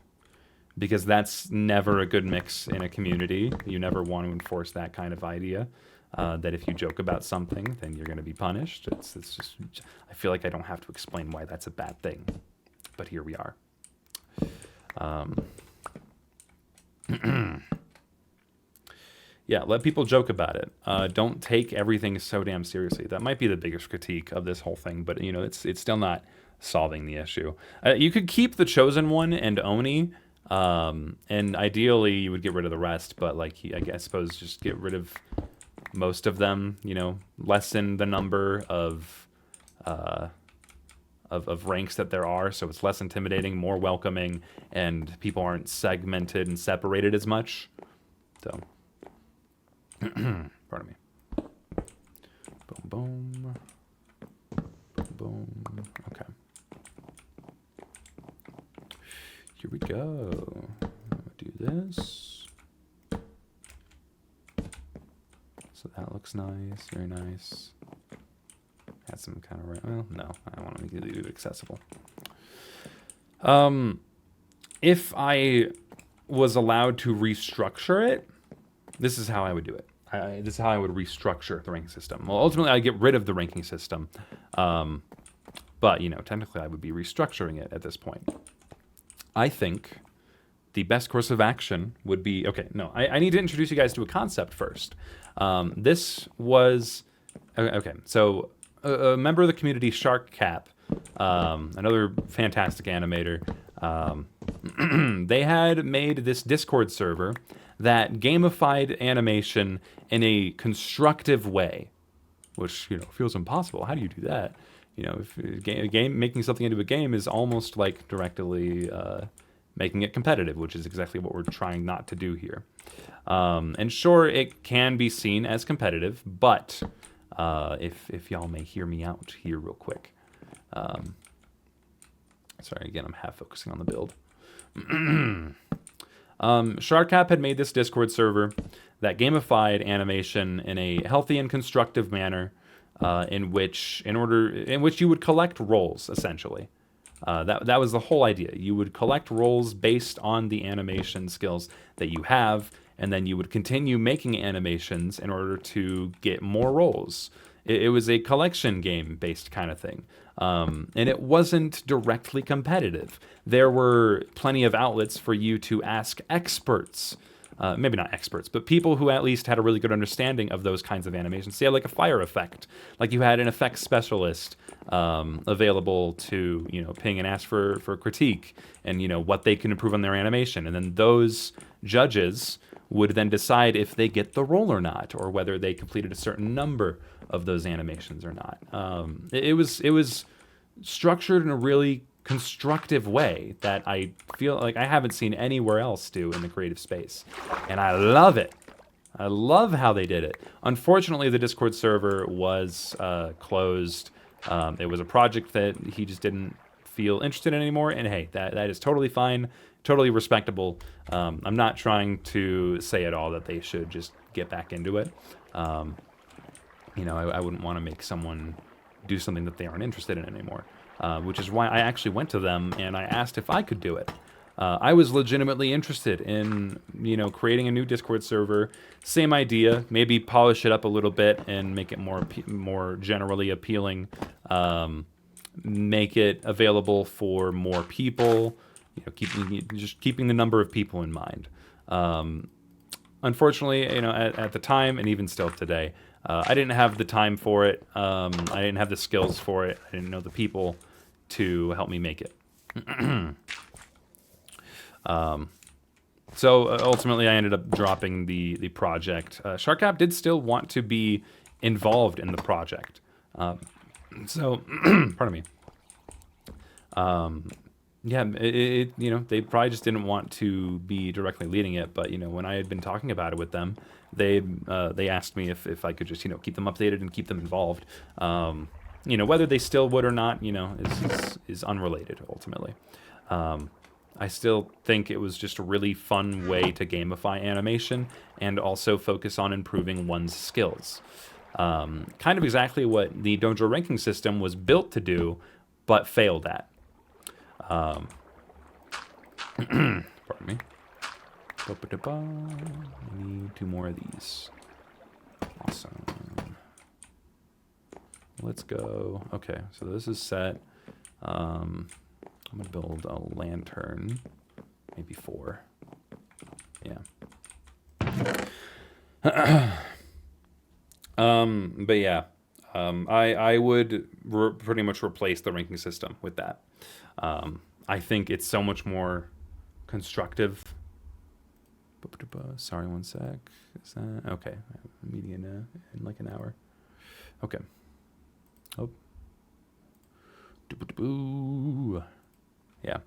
because that's never a good mix in a community. You never want to enforce that kind of idea, that if you joke about something, then you're going to be punished. It's just, I feel like I don't have to explain why that's a bad thing, but here we are. Yeah, let people joke about it. Don't take everything so damn seriously. That might be the biggest critique of this whole thing, but it's still not solving the issue. You could keep the Chosen One and Oni, and ideally you would get rid of the rest, but I suppose just get rid of most of them. Lessen the number of ranks that there are, so it's less intimidating, more welcoming, and people aren't segmented and separated as much. So. Pardon me. Boom, boom. Boom, boom. Okay. Here we go. Do this. So that looks nice. Very nice. Add some kind of... Well, no. I want to make it accessible. If I was allowed to restructure it, this is how I would do it. This is how I would restructure the ranking system. Well, ultimately, I'd get rid of the ranking system. But, technically, I would be restructuring it at this point. I think the best course of action would be... Okay, no, I need to introduce you guys to a concept first. This was... Okay, so a member of the community, Shark Cap, another fantastic animator, they had made this Discord server that gamified animation in a constructive way, which, you know, feels impossible. How do you do that? You know, if a game making something into a game is almost like directly making it competitive, which is exactly what we're trying not to do here. And sure, it can be seen as competitive, but if y'all may hear me out here real quick. Sorry, again, I'm half focusing on the build. SharkCap had made this Discord server that gamified animation in a healthy and constructive manner, in which you would collect roles, essentially. That was the whole idea. You would collect roles based on the animation skills that you have, and then you would continue making animations in order to get more roles. It was a collection game based kind of thing. And it wasn't directly competitive. There were plenty of outlets for you to ask experts, maybe not experts, but people who at least had a really good understanding of those kinds of animations. Say like a fire effect, like you had an effects specialist available to, you know, ping and ask for critique and, you know, what they can improve on their animation. And then those judges would then decide if they get the role or not, or whether they completed a certain number of those animations or not. It was structured in a really constructive way that I feel like I haven't seen anywhere else do in the creative space. And I love it. I love how they did it. Unfortunately, the Discord server was closed. It was a project that he just didn't feel interested in anymore. And hey, that is totally fine, totally respectable. I'm not trying to say at all that they should just get back into it. You know, I wouldn't want to make someone do something that they aren't interested in anymore, which is why I actually went to them and I asked if I could do it. I was legitimately interested in, you know, creating a new Discord server. Same idea, maybe polish it up a little bit and make it more generally appealing. Make it available for more people. You know, keeping the number of people in mind. Unfortunately, you know, at the time and even still today, I didn't have the time for it. I didn't have the skills for it. I didn't know the people to help me make it. So ultimately, I ended up dropping the project. SharkCap did still want to be involved in the project. So, pardon me. Yeah, you know, they probably just didn't want to be directly leading it. But, you know, when I had been talking about it with them, they asked me if I could just, you know, keep them updated and keep them involved. You know, whether they still would or not, you know, is unrelated ultimately. I still think it was just a really fun way to gamify animation and also focus on improving one's skills. Kind of exactly what the Dojo ranking system was built to do, but failed at. Pardon me. I need 2 more of these. Awesome. Let's go. Okay, so this is set. I'm gonna build a lantern, maybe 4. Yeah. But yeah, I would pretty much replace the ranking system with that. I think it's so much more constructive. Sorry, one sec. Is that okay? Meeting in like an hour. Okay. Oh. Yeah.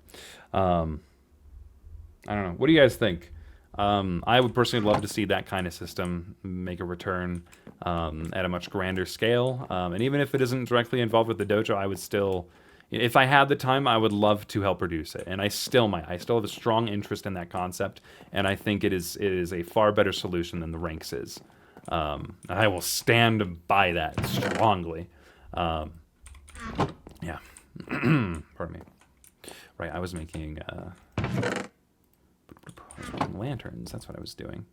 I don't know. What do you guys think? I would personally love to see that kind of system make a return at a much grander scale. And even if it isn't directly involved with the dojo, I would still, if I had the time, I would love to help produce it. And I still might. I still have a strong interest in that concept. And I think it is a far better solution than the ranks is. I will stand by that strongly. Yeah. Pardon me. Right, I was making lanterns. That's what I was doing.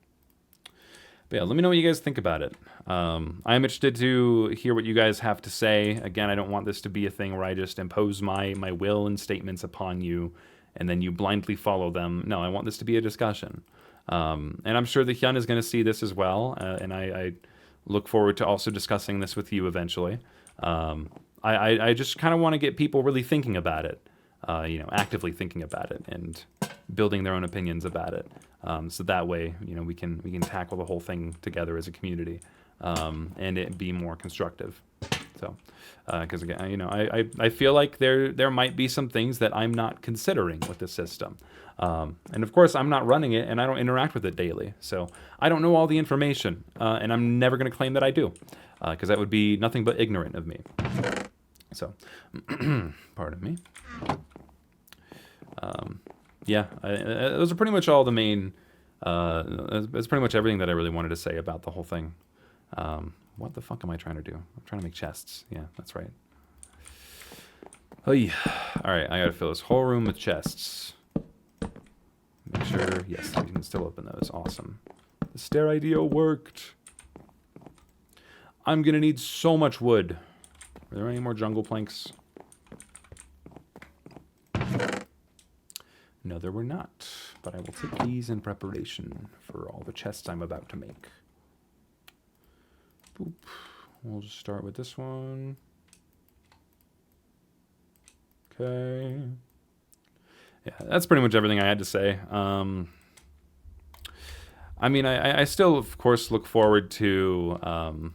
But yeah, let me know what you guys think about it. I'm interested to hear what you guys have to say. Again, I don't want this to be a thing where I just impose my will and statements upon you and then you blindly follow them. No, I want this to be a discussion. And I'm sure the Hyun is going to see this as well, and I look forward to also discussing this with you eventually. I just kind of want to get people really thinking about it, actively thinking about it, and building their own opinions about it. So that way, we can tackle the whole thing together as a community, and it be more constructive. So, because again, I feel like there might be some things that I'm not considering with the system, and of course I'm not running it and I don't interact with it daily, so I don't know all the information, and I'm never going to claim that I do, because that would be nothing but ignorant of me. So, pardon me. Yeah, those are pretty much all the main. That's pretty much everything that I really wanted to say about the whole thing. What the fuck am I trying to do? I'm trying to make chests. Yeah, that's right. Oh yeah. All right, I gotta fill this whole room with chests. Make sure, yes, we can still open those. Awesome. The stair idea worked. I'm gonna need so much wood. Are there any more jungle planks? No, there were not. But I will take these in preparation for all the chests I'm about to make. Boop. We'll just start with this one. Okay. Yeah, that's pretty much everything I had to say. I mean, I still, of course, look forward to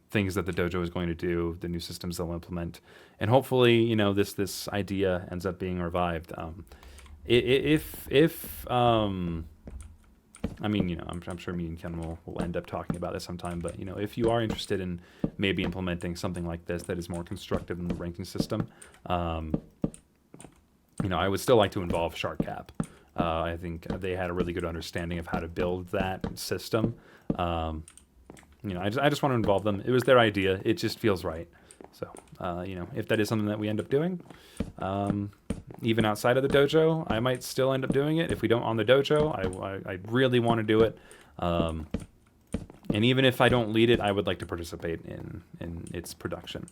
things that the dojo is going to do, the new systems they'll implement, and hopefully, this idea ends up being revived. I mean, I'm sure me and Ken will end up talking about this sometime, but, if you are interested in maybe implementing something like this that is more constructive in the ranking system, I would still like to involve SharkCap. I think they had a really good understanding of how to build that system. I just want to involve them. It was their idea. It just feels right. So, if that is something that we end up doing, even outside of the dojo, I might still end up doing it. If we don't on the dojo, I really want to do it. And even if I don't lead it, I would like to participate in its production.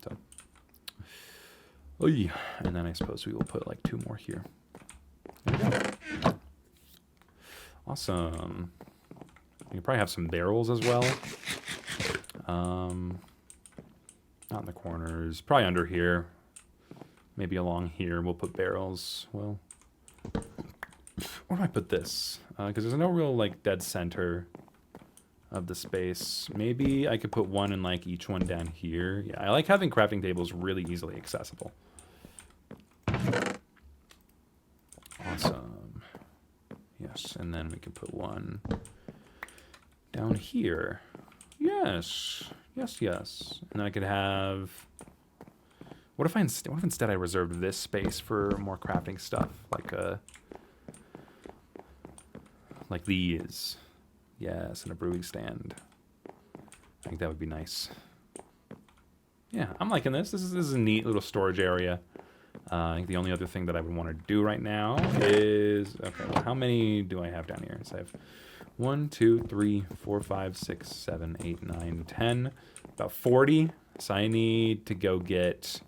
So, oh yeah. And then I suppose we will put like 2 more here. There we go. Awesome. You can probably have some barrels as well. Not in the corners. Probably under here. Maybe along here we'll put barrels. Well, where do I put this? Because there's no real dead center of the space. Maybe I could put one in each one down here. Yeah, I like having crafting tables really easily accessible. Awesome. Yes, and then we can put one down here. Yes. Yes. And then I could have... What if instead I reserved this space for more crafting stuff? Like these. Yes, and a brewing stand. I think that would be nice. Yeah, I'm liking this. This is a neat little storage area. I think the only other thing that I would want to do right now is... Okay, well, how many do I have down here? So I have 1, 2, 3, 4, 5, 6, 7, 8, 9, 10. About 40. So I need to go get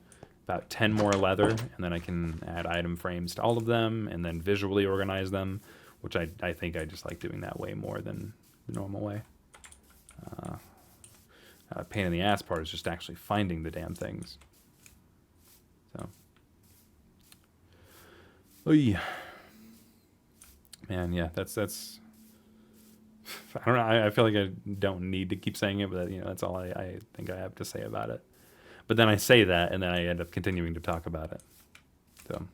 about 10 more leather, and then I can add item frames to all of them, and then visually organize them, which I think I just like doing that way more than the normal way. Pain in the ass part is just actually finding the damn things. So, oh yeah, man, yeah, that's. I don't know. I feel like I don't need to keep saying it, but that's all I think I have to say about it. But then I say that, and then I end up continuing to talk about it. So,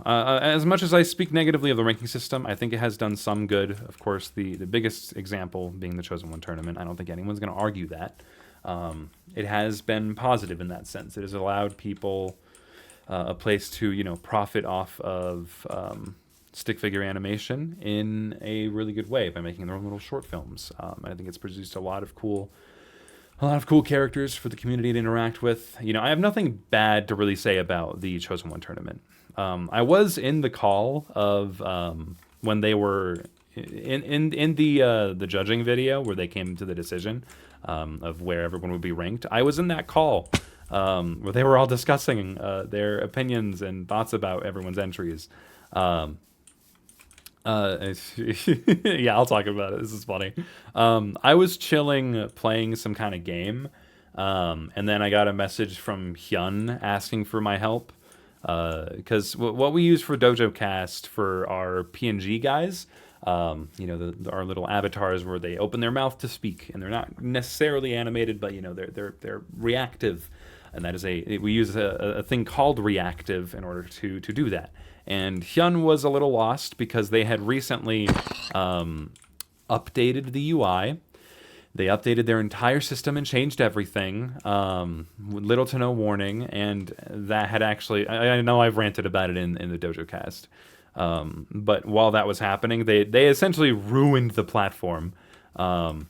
as much as I speak negatively of the ranking system, I think it has done some good. Of course, the biggest example being the Chosen One tournament. I don't think anyone's going to argue that. It has been positive in that sense. It has allowed people a place to, profit off of stick figure animation in a really good way by making their own little short films. I think it's produced a lot of cool characters for the community to interact with. I have nothing bad to really say about the Chosen One tournament. I was in the call of when they were in the judging video where they came to the decision of where everyone would be ranked. I was in that call. where they were all discussing their opinions and thoughts about everyone's entries. Um, yeah, I'll talk about it. This is funny. I was chilling, playing some kind of game, and then I got a message from Hyun asking for my help. Because what we use for Dojo Cast for our PNG guys, our little avatars where they open their mouth to speak, and they're not necessarily animated, but they're reactive, and that is we use a thing called reactive in order to do that. And Hyun was a little lost because they had recently updated the UI. They updated their entire system and changed everything, with little to no warning, and that had actually, I know I've ranted about it in the Dojo Cast, but while that was happening, they essentially ruined the platform, and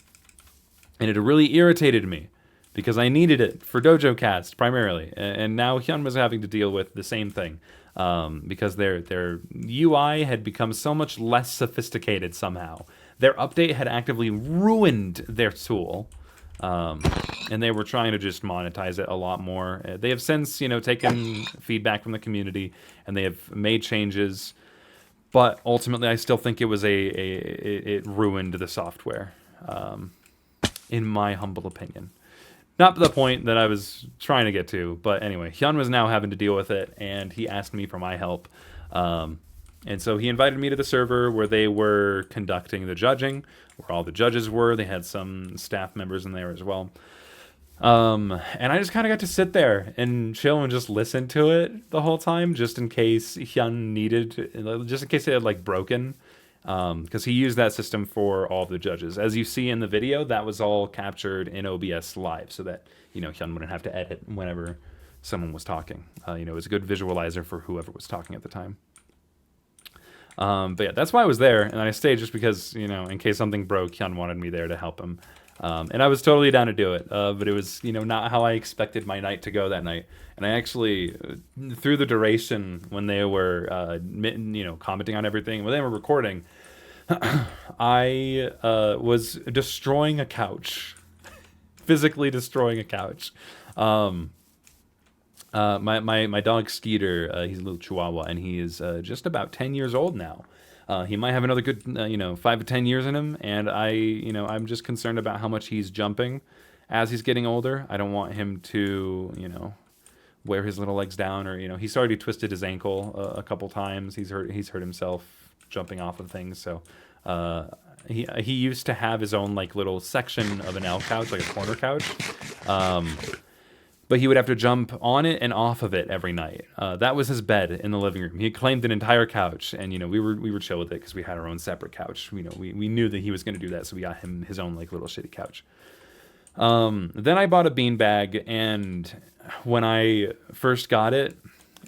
it really irritated me, because I needed it for Dojo Cast primarily, and now Hyun was having to deal with the same thing, because their UI had become so much less sophisticated somehow. Their update had actively ruined their tool, and they were trying to just monetize it a lot more. They have since, taken feedback from the community, and they have made changes. But ultimately, I still think it was it ruined the software, in my humble opinion. Not the point that I was trying to get to, but anyway, Hyun was now having to deal with it, and he asked me for my help. And so he invited me to the server where they were conducting the judging, where all the judges were. They had some staff members in there as well. And I just kind of got to sit there and chill and just listen to it the whole time, just in case Hyun just in case it had like broken. Because he used that system for all the judges. As you see in the video, that was all captured in OBS Live so that, Hyun wouldn't have to edit whenever someone was talking. It was a good visualizer for whoever was talking at the time. But yeah, that's why I was there, and I stayed just because, in case something broke, Hyun wanted me there to help him. And I was totally down to do it, but it was, not how I expected my night to go that night. And I actually, through the duration, when they were, commenting on everything, when they were recording, I was destroying a couch, physically destroying a couch. My dog Skeeter, he's a little Chihuahua, and he is just about 10 years old now. He might have another good, 5 to 10 years in him, and I'm just concerned about how much he's jumping as he's getting older. I don't want him to, wear his little legs down, or he's already twisted his ankle a couple times. He's hurt himself jumping off of things. So he used to have his own like little section of an L couch, like a corner couch. But he would have to jump on it and off of it every night. That was his bed in the living room. He claimed an entire couch, and we were chill with it because we had our own separate couch. We knew that he was going to do that, so we got him his own like little shitty couch. Then I bought a beanbag, and when I first got it,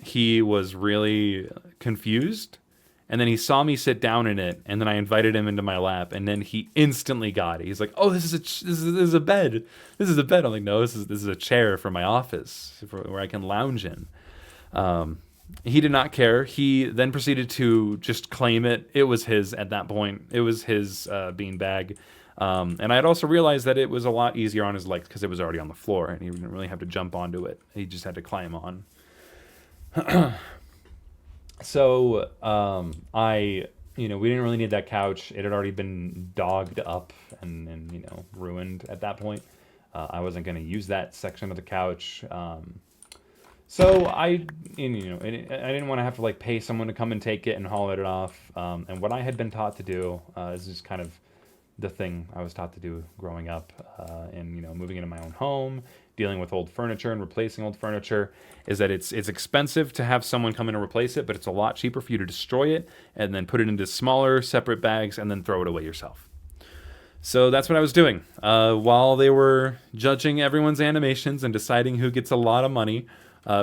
he was really confused. And then he saw me sit down in it, and then I invited him into my lap, and then he instantly got it. He's like, "Oh, this is a bed. This is a bed." I'm like, "No, this is a chair for my office, where I can lounge in." He did not care. He then proceeded to just claim it. It was his at that point. It was his beanbag. And I had also realized that it was a lot easier on his legs because it was already on the floor, and he didn't really have to jump onto it. He just had to climb on. So, we didn't really need that couch. It had already been dogged up and ruined at that point. I wasn't going to use that section of the couch. So I didn't want to have to like pay someone to come and take it and haul it off. And what I had been taught to do is just kind of the thing I was taught to do growing up, and moving into my own home, dealing with old furniture and replacing old furniture, is that it's expensive to have someone come in and replace it, but it's a lot cheaper for you to destroy it and then put it into smaller separate bags and then throw it away yourself. So that's what I was doing while they were judging everyone's animations and deciding who gets a lot of money,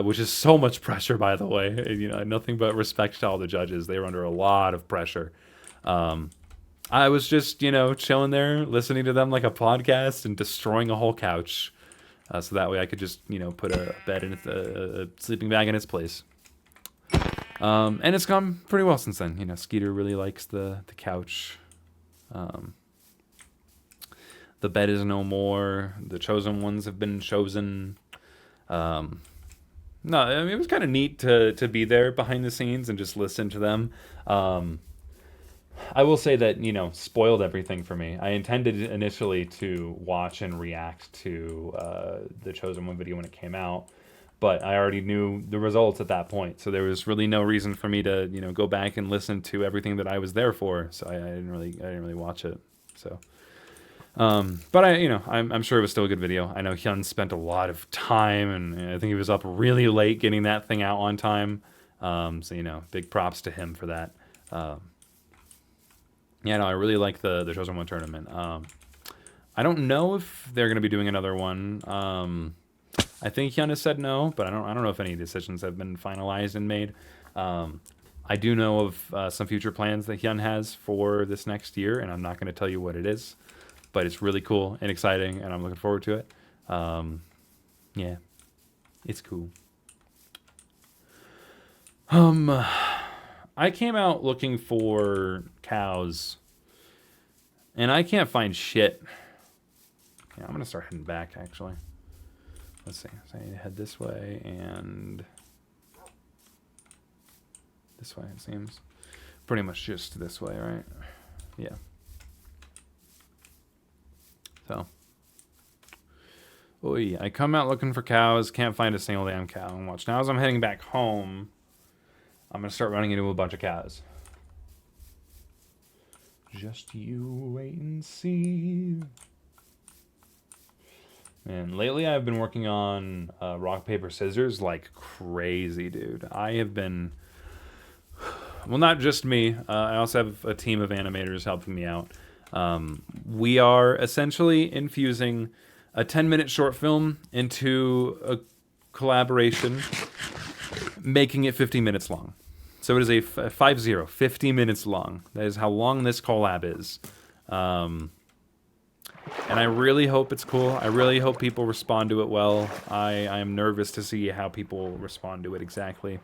which is so much pressure, by the way. Nothing but respect to all the judges. They were under a lot of pressure. I was just, chilling there, listening to them like a podcast and destroying a whole couch. So that way I could just, put a bed in a sleeping bag in its place. And it's gone pretty well since then. Skeeter really likes the couch. The bed is no more. The chosen ones have been chosen. No, I mean, it was kind of neat to be there behind the scenes and just listen to them. Um, I will say that, spoiled everything for me. I intended initially to watch and react to the Chosen One video when it came out, but I already knew the results at that point, so there was really no reason for me to, go back and listen to everything that I was there for. So I didn't really watch it. So, but I'm sure it was still a good video. I know Hyun spent a lot of time, and I think he was up really late getting that thing out on time. So big props to him for that. Yeah, no, I really like the Chosen One tournament. I don't know if they're going to be doing another one. I think Hyun has said no, but I don't know if any decisions have been finalized and made. I do know of some future plans that Hyun has for this next year, and I'm not going to tell you what it is, but it's really cool and exciting, and I'm looking forward to it. Yeah, it's cool. I came out looking for cows, and I can't find shit. Yeah, I'm gonna start heading back, actually. Let's see. So I need to head this way and this way, it seems. Pretty much just this way, right? Yeah. So. Oy, I come out looking for cows, can't find a single damn cow. And watch, now as I'm heading back home, I'm going to start running into a bunch of cows. Just you wait and see. Man, lately I've been working on rock, paper, scissors like crazy, dude. I have been... Well, not just me. I also have a team of animators helping me out. We are essentially infusing a 10-minute short film into a collaboration, making it 50 minutes long. So it is a 50 minutes long. That is how long this collab is. And I really hope it's cool. I really hope people respond to it well. I am nervous to see how people respond to it exactly.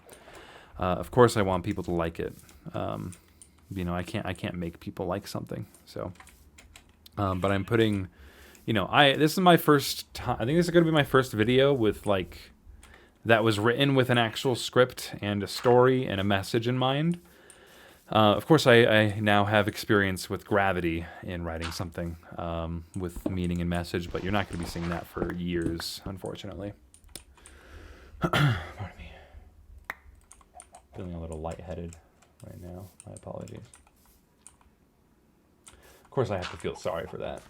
Of course, I want people to like it. I can't make people like something. So, but I'm putting, this is my first time. I think this is going to be my first video with that was written with an actual script and a story and a message in mind. Of course, I now have experience with Gravity in writing something with meaning and message, but you're not going to be seeing that for years, unfortunately. Pardon me. Feeling a little lightheaded right now. My apologies. Of course, I have to feel sorry for that,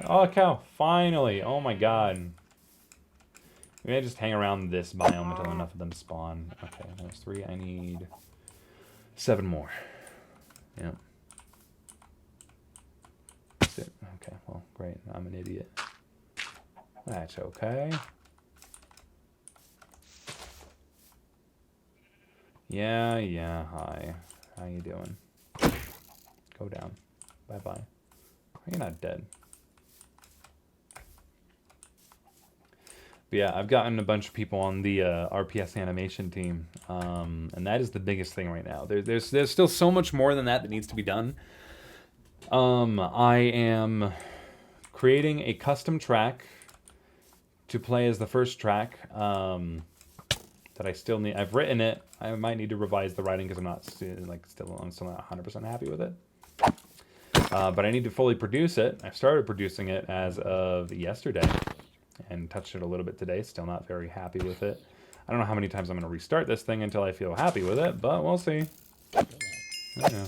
Oh, a cow! Finally! Oh my god. Maybe I just hang around this biome until enough of them spawn. Okay, there's 3. I need 7 more. Yep. That's it. Okay, well, great. I'm an idiot. That's okay. Yeah, hi. How you doing? Go down. Bye-bye. You're not dead. But yeah, I've gotten a bunch of people on the RPS animation team, and that is the biggest thing right now. There's still so much more than that needs to be done. I am creating a custom track to play as the first track that I still need. I've written it. I might need to revise the writing because I'm still not 100% happy with it. But I need to fully produce it. I started producing it as of yesterday and touched it a little bit today. Still not very happy with it. I don't know how many times I'm going to restart this thing until I feel happy with it, but we'll see. I don't know.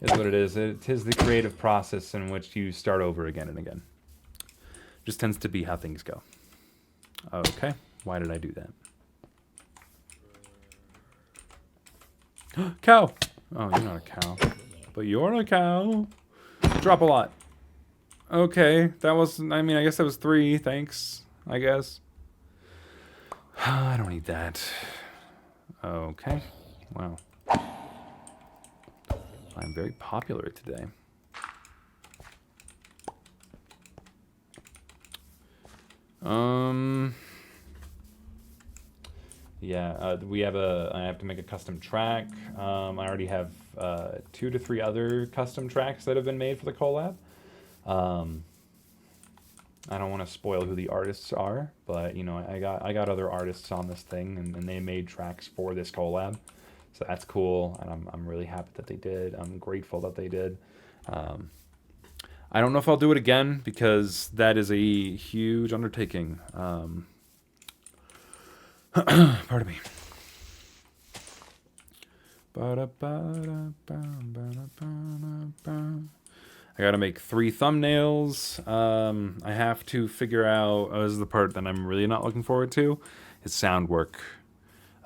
It is what it is. It is the creative process in which you start over again and again. Just tends to be how things go. Okay. Why did I do that? Cow! Oh, you're not a cow. But you're a cow. Drop a lot. Okay, that was, I guess that was 3, thanks, I guess. I don't need that. Okay, wow. I'm very popular today. Yeah, I have to make a custom track. I already have 2 to 3 other custom tracks that have been made for the collab. I don't want to spoil who the artists are, but you know, I got other artists on this thing, and they made tracks for this collab, so that's cool, and I'm really happy that they did. I'm grateful that they did. Um, I don't know if I'll do it again because that is a huge undertaking. Pardon me. I gotta make 3 thumbnails. I have to figure out, this is the part that I'm really not looking forward to, is sound work.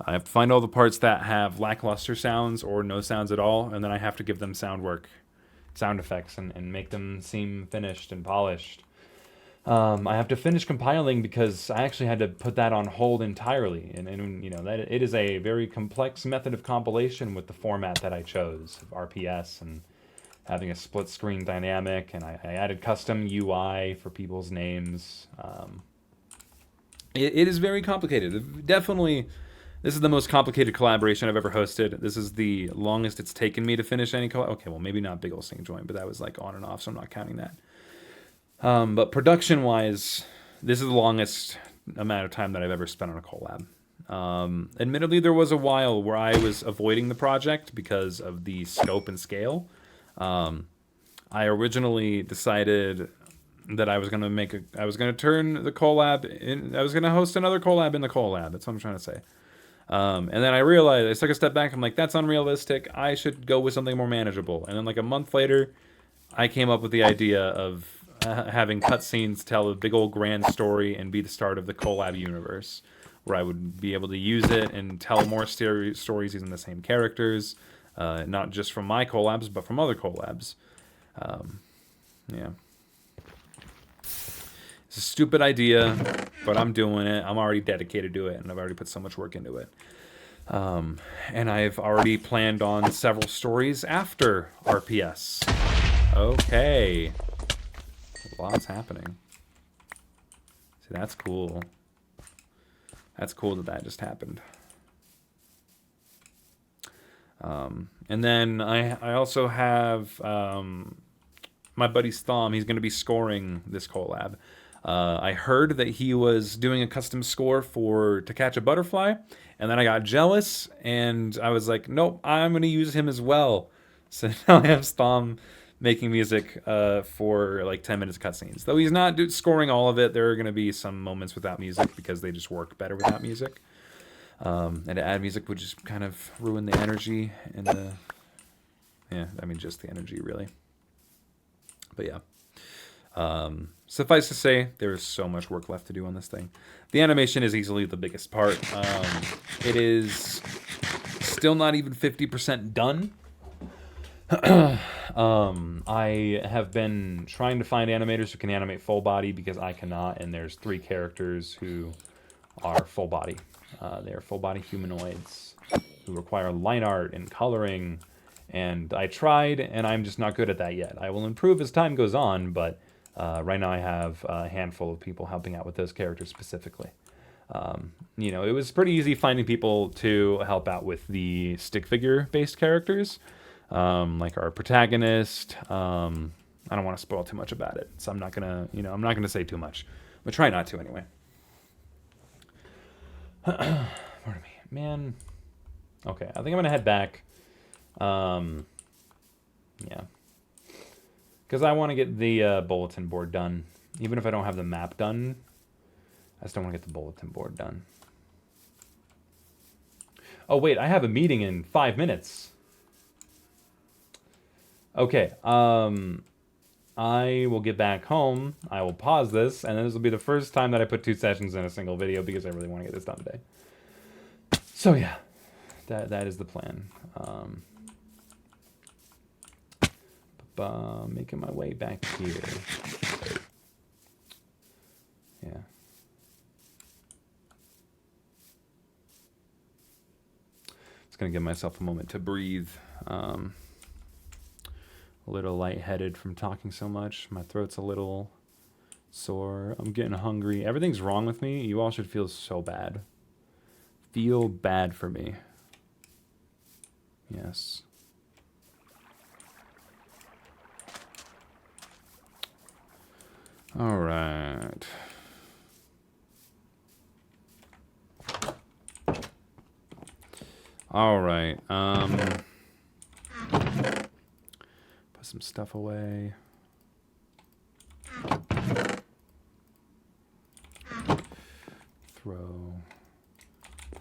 I have to find all the parts that have lackluster sounds or no sounds at all, and then I have to give them sound work, sound effects, and make them seem finished and polished. I have to finish compiling because I actually had to put that on hold entirely, and you know that it is a very complex method of compilation with the format that I chose, RPS, and having a split screen dynamic, and I added custom UI for people's names. It is very complicated. Definitely, this is the most complicated collaboration I've ever hosted. This is the longest it's taken me to finish any collab. Okay, well, maybe not Big Ol' Sing Joint, but that was like on and off, so I'm not counting that. But production-wise, this is the longest amount of time that I've ever spent on a collab. Admittedly, there was a while where I was avoiding the project because of the scope and scale. I originally decided that I was gonna turn the collab in, I was gonna host another collab in the collab. That's what I'm trying to say. And then I realized, I took a step back. I'm like, that's unrealistic. I should go with something more manageable. And then like a month later, I came up with the idea of having cutscenes tell a big old grand story and be the start of the collab universe, where I would be able to use it and tell more stories using the same characters, not just from my collabs, but from other collabs. Yeah. It's a stupid idea, but I'm doing it. I'm already dedicated to it, and I've already put so much work into it. And I've already planned on several stories after RPS. Okay. Lots happening. See, that's cool. That's cool that just happened. And then I also have my buddy Thom. He's going to be scoring this collab. I heard that he was doing a custom score for To Catch a Butterfly, and then I got jealous, and I was like, nope, I'm going to use him as well. So now I have Thom making music for like 10 minutes cutscenes. Though he's not scoring all of it, there are going to be some moments without music because they just work better without music. And to add music would just kind of ruin the energy and the... Yeah, I mean, just the energy, really. But yeah. Suffice to say, there's so much work left to do on this thing. The animation is easily the biggest part. It is still not even 50% done. I have been trying to find animators who can animate full body because I cannot, and there's 3 characters who are full body. They are full body humanoids who require line art and coloring, and I tried, and I'm just not good at that yet. I will improve as time goes on, but right now I have a handful of people helping out with those characters specifically. You know, it was pretty easy finding people to help out with the stick figure based characters. Like our protagonist. I don't want to spoil too much about it, so I'm not gonna say too much. But try not to anyway. Pardon me, man. Okay, I think I'm gonna head back. Yeah, because I want to get the bulletin board done, even if I don't have the map done. I still want to get the bulletin board done. Oh wait, I have a meeting in 5 minutes. Okay, I will get back home, I will pause this, and this will be the first time that I put 2 sessions in a single video because I really want to get this done today. So yeah, that is the plan. Making my way back here. Yeah. Just gonna give myself a moment to breathe. A little lightheaded from talking so much. My throat's a little sore. I'm getting hungry. Everything's wrong with me. You all should feel so bad. Feel bad for me. Yes. All right. All right. Put some stuff away. Throw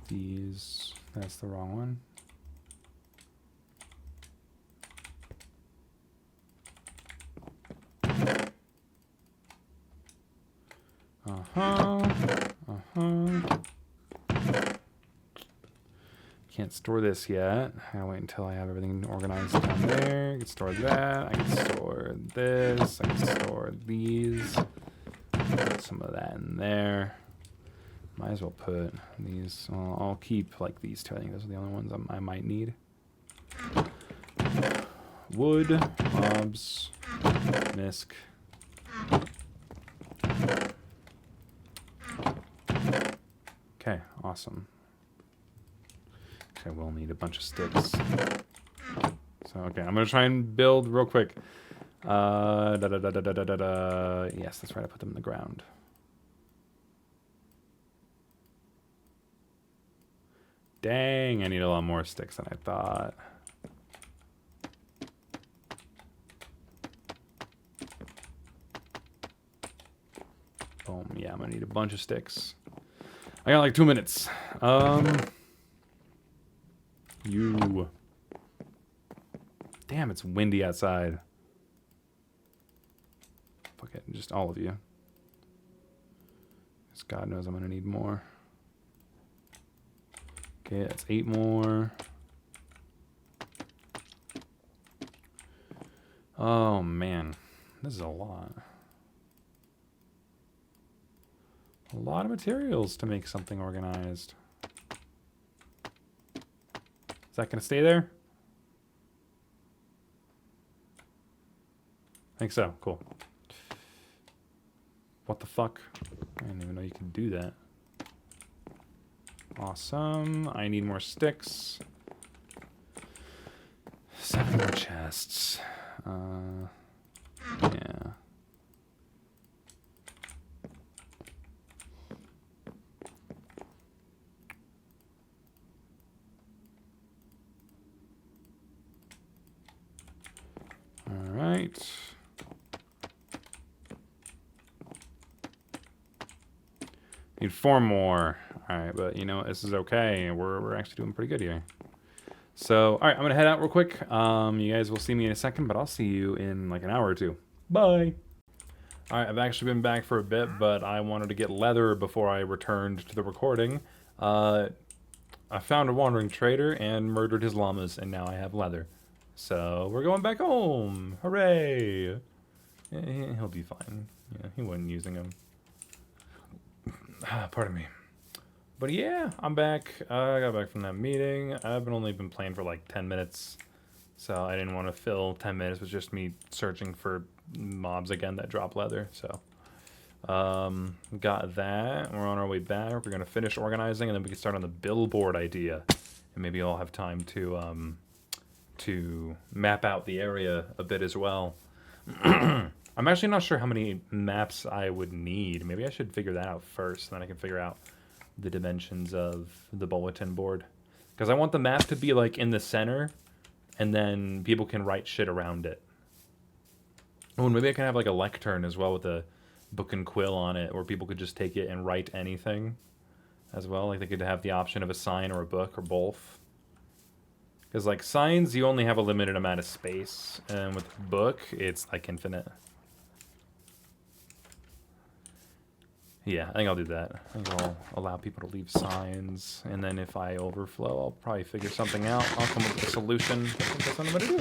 these. That's the wrong one. Can't store this yet. I'll wait until I have everything organized down there. I can store that. I can store this. I can store these. Put some of that in there. Might as well put these. I'll keep like these two. I think those are the only ones I might need. Wood, mobs, misc. Okay, awesome. Okay, we'll need a bunch of sticks. So, okay, I'm gonna try and build real quick. Yes, that's right, I put them in the ground. Dang, I need a lot more sticks than I thought. Boom, yeah, I'm gonna need a bunch of sticks. I got like 2 minutes. You. Damn, it's windy outside. Fuck it, just all of you. Because God knows I'm gonna need more. Okay, that's 8 more. Oh man, this is a lot. A lot of materials to make something organized. Is that gonna stay there? I think so, cool. What the fuck? I didn't even know you could do that. Awesome. I need more sticks. 7 more chests. Yeah. All right. Need 4 more. All right, but you know what? This is okay. We're actually doing pretty good here. So, all right, I'm gonna head out real quick. You guys will see me in a second, but I'll see you in like an hour or two. Bye. All right, I've actually been back for a bit, but I wanted to get leather before I returned to the recording. I found a wandering trader and murdered his llamas, and now I have leather. So we're going back home. Hooray! Yeah, he'll be fine. Yeah, he wasn't using them. Pardon me. But yeah, I'm back. I got back from that meeting. I've only been playing for like 10 minutes. So I didn't want to fill 10 minutes with just me searching for mobs again that drop leather. So got that. We're on our way back. We're going to finish organizing and then we can start on the billboard idea. And maybe I'll have time to map out the area a bit as well. I'm actually not sure how many maps I would need. Maybe I should figure that out first, and then I can figure out the dimensions of the bulletin board. Because I want the map to be like in the center, and then people can write shit around it. Oh, and maybe I can have like a lectern as well with a book and quill on it, where people could just take it and write anything as well. Like they could have the option of a sign or a book or both. Because like signs, you only have a limited amount of space, and with the book, it's like infinite. Yeah, I think I'll do that. I think I'll allow people to leave signs, and then if I overflow, I'll probably figure something out. I'll come up with a solution. I think that's what I'm gonna do.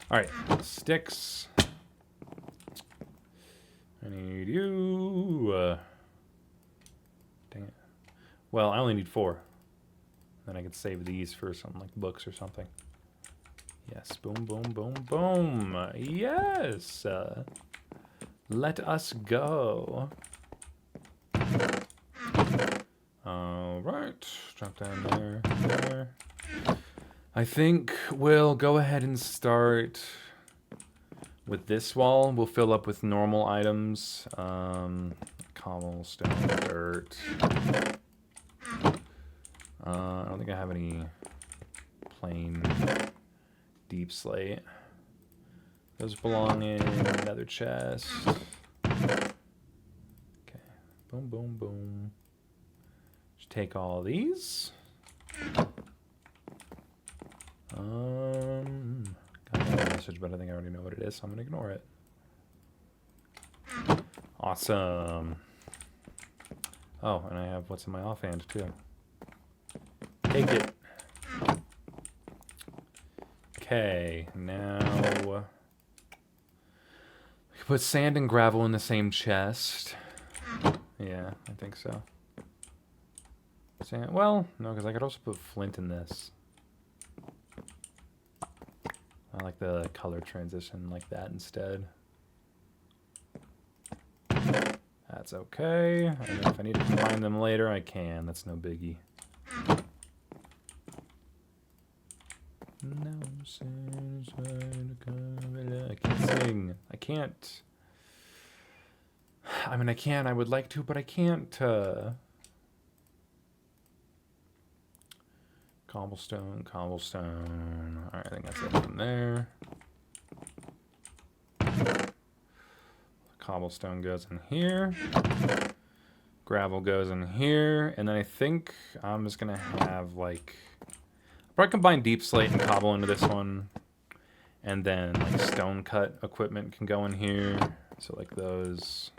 All right, sticks. I need you. Dang it. Well, I only need 4. Then I could save these for some like books or something. Yes, boom, boom, boom, boom. Yes. Let us go. All right, drop down there. I think we'll go ahead and start With this wall, we'll fill up with normal items. Cobblestone, dirt. I don't think I have any plain deep slate. Those belong in another chest. Okay. Boom, boom, boom. Just take all these. Got a message, but I think I already know what it is, so I'm gonna ignore it. Awesome. Oh, and I have what's in my offhand too. Take it. Okay, now we can put sand and gravel in the same chest. Yeah, I think so. Sand, well, no, because I could also put flint in this. I like the color transition like that instead. That's okay. And if I need to combine them later, I can. That's no biggie. No, I can't sing. I can't. I mean, I can. I would like to, but I can't. Cobblestone, cobblestone. All right, I think that's it from there. Cobblestone goes in here. Gravel goes in here. And then I think I'm just going to have, like... I'll probably combine deep slate and cobble into this one. And then, like, stone cut equipment can go in here. So, like, those...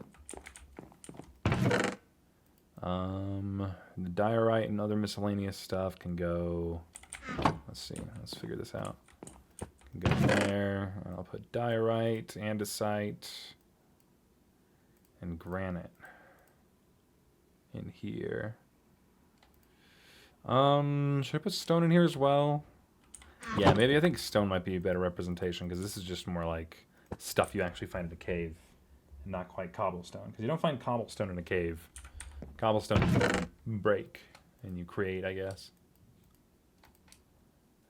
the diorite and other miscellaneous stuff can go... Let's see. Let's figure this out. Can go in there. I'll put diorite, andesite, and granite in here. Should I put stone in here as well? Yeah, maybe I think stone might be a better representation because this is just more like stuff you actually find in a cave and not quite cobblestone. Because you don't find cobblestone in a cave. Cobblestone you break and you create, I guess.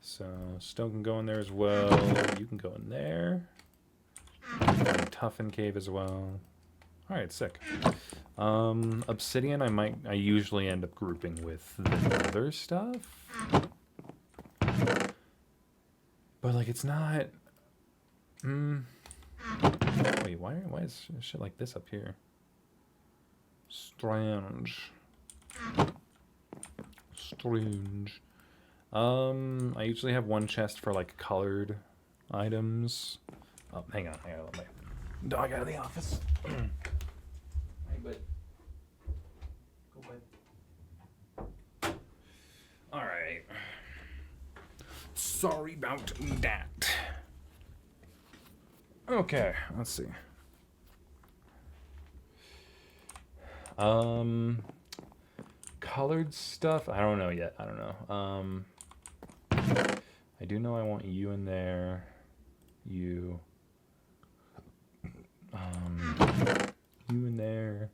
So stone can go in there as well. You can go in there. Toughen cave as well. All right, sick. Obsidian, I usually end up grouping with the other stuff. But like, it's not. Wait, why is shit like this up here? Strange. I usually have one chest for like colored items. Oh, hang on, I gotta let my dog out of the office. Hey, bud. Go, bud. All right. Sorry about that. Okay, let's see. Colored stuff? I don't know yet. I don't know. I do know I want you in there. You. You in there.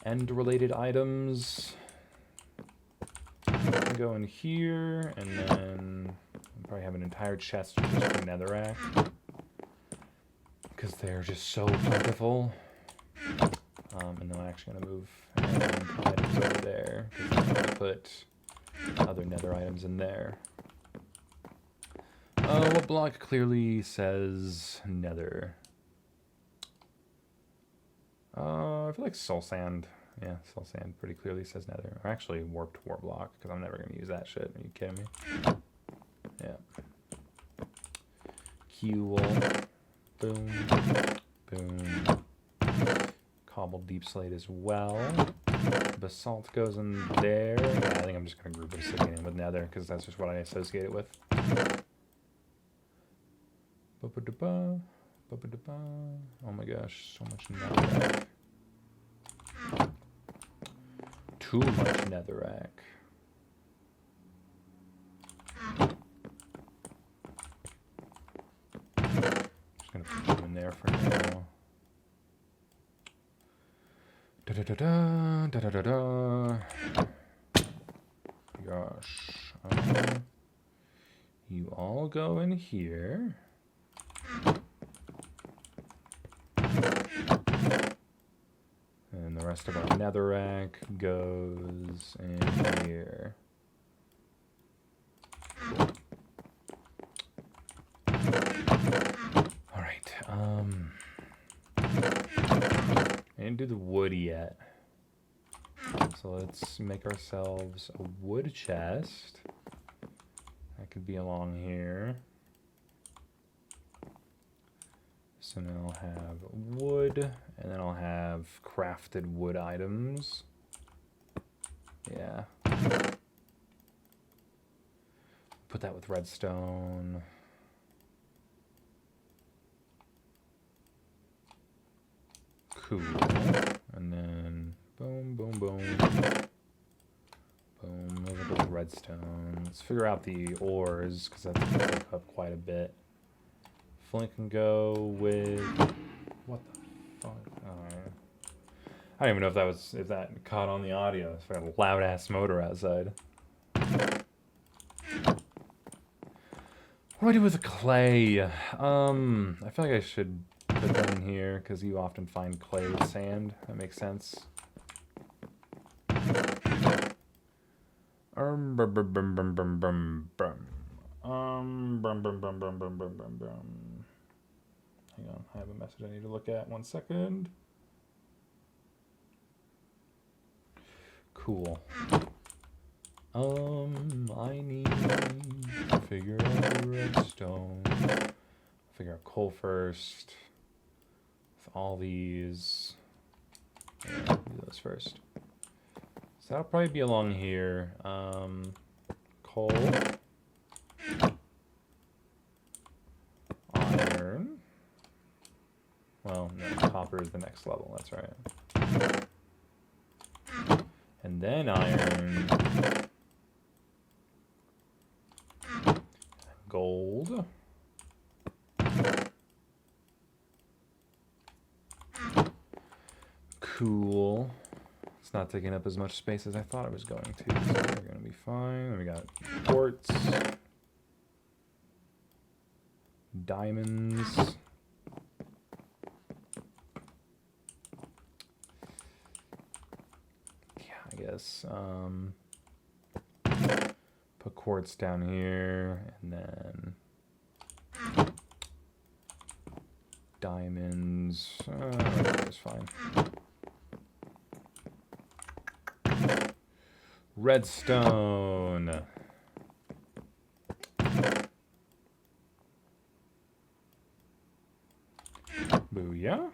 End related items. Go in here, and then I'll probably have an entire chest just for netherrack. Because they're just so plentiful. And then I'm actually going to move items over there. Because I'm going to put other nether items in there. What block clearly says nether? I feel like soul sand. Yeah, soul sand pretty clearly says nether. Or actually warped war block, because I'm never going to use that shit. Are you kidding me? Yeah. Q-wool. Boom. Boom. Cobbled deep slate as well. Basalt goes in there. Yeah, I think I'm just going to group obsidian in with nether, because that's just what I associate it with. Ba-ba-da-ba. Ba-ba-da-ba. Oh my gosh, so much netherrack. Too much netherrack. Just gonna put you in there for now. Da-da-da-da, da-da-da-da. Gosh. You all go in here. And the rest of our netherrack goes in here. Alright, I didn't do the wood yet. So let's make ourselves a wood chest. That could be along here. So now I'll have wood, and then I'll have crafted wood items. Yeah. Put that with redstone. Cool. And then boom, boom, boom. Boom, a little bit of redstone. Let's figure out the ores, because that's going to take up quite a bit. Flint can go with... What the fuck? Alright. I don't even know if that caught on the audio. It's a loud ass motor outside. What do I do with the clay? I feel like I should put that in here because you often find clay with sand. That makes sense. Hang on, I have a message I need to look at. 1 second. Cool. I need to figure out redstone. Figure out coal first. With all these. Yeah, do those first. So that'll probably be along here. Coal. Iron. Well, no, copper is the next level, that's right. And then iron. Gold. Cool. It's not taking up as much space as I thought it was going to, so we're going to be fine. Then we got quartz. Diamonds. I guess put quartz down here, and then diamonds. That's fine. Redstone. Booyah.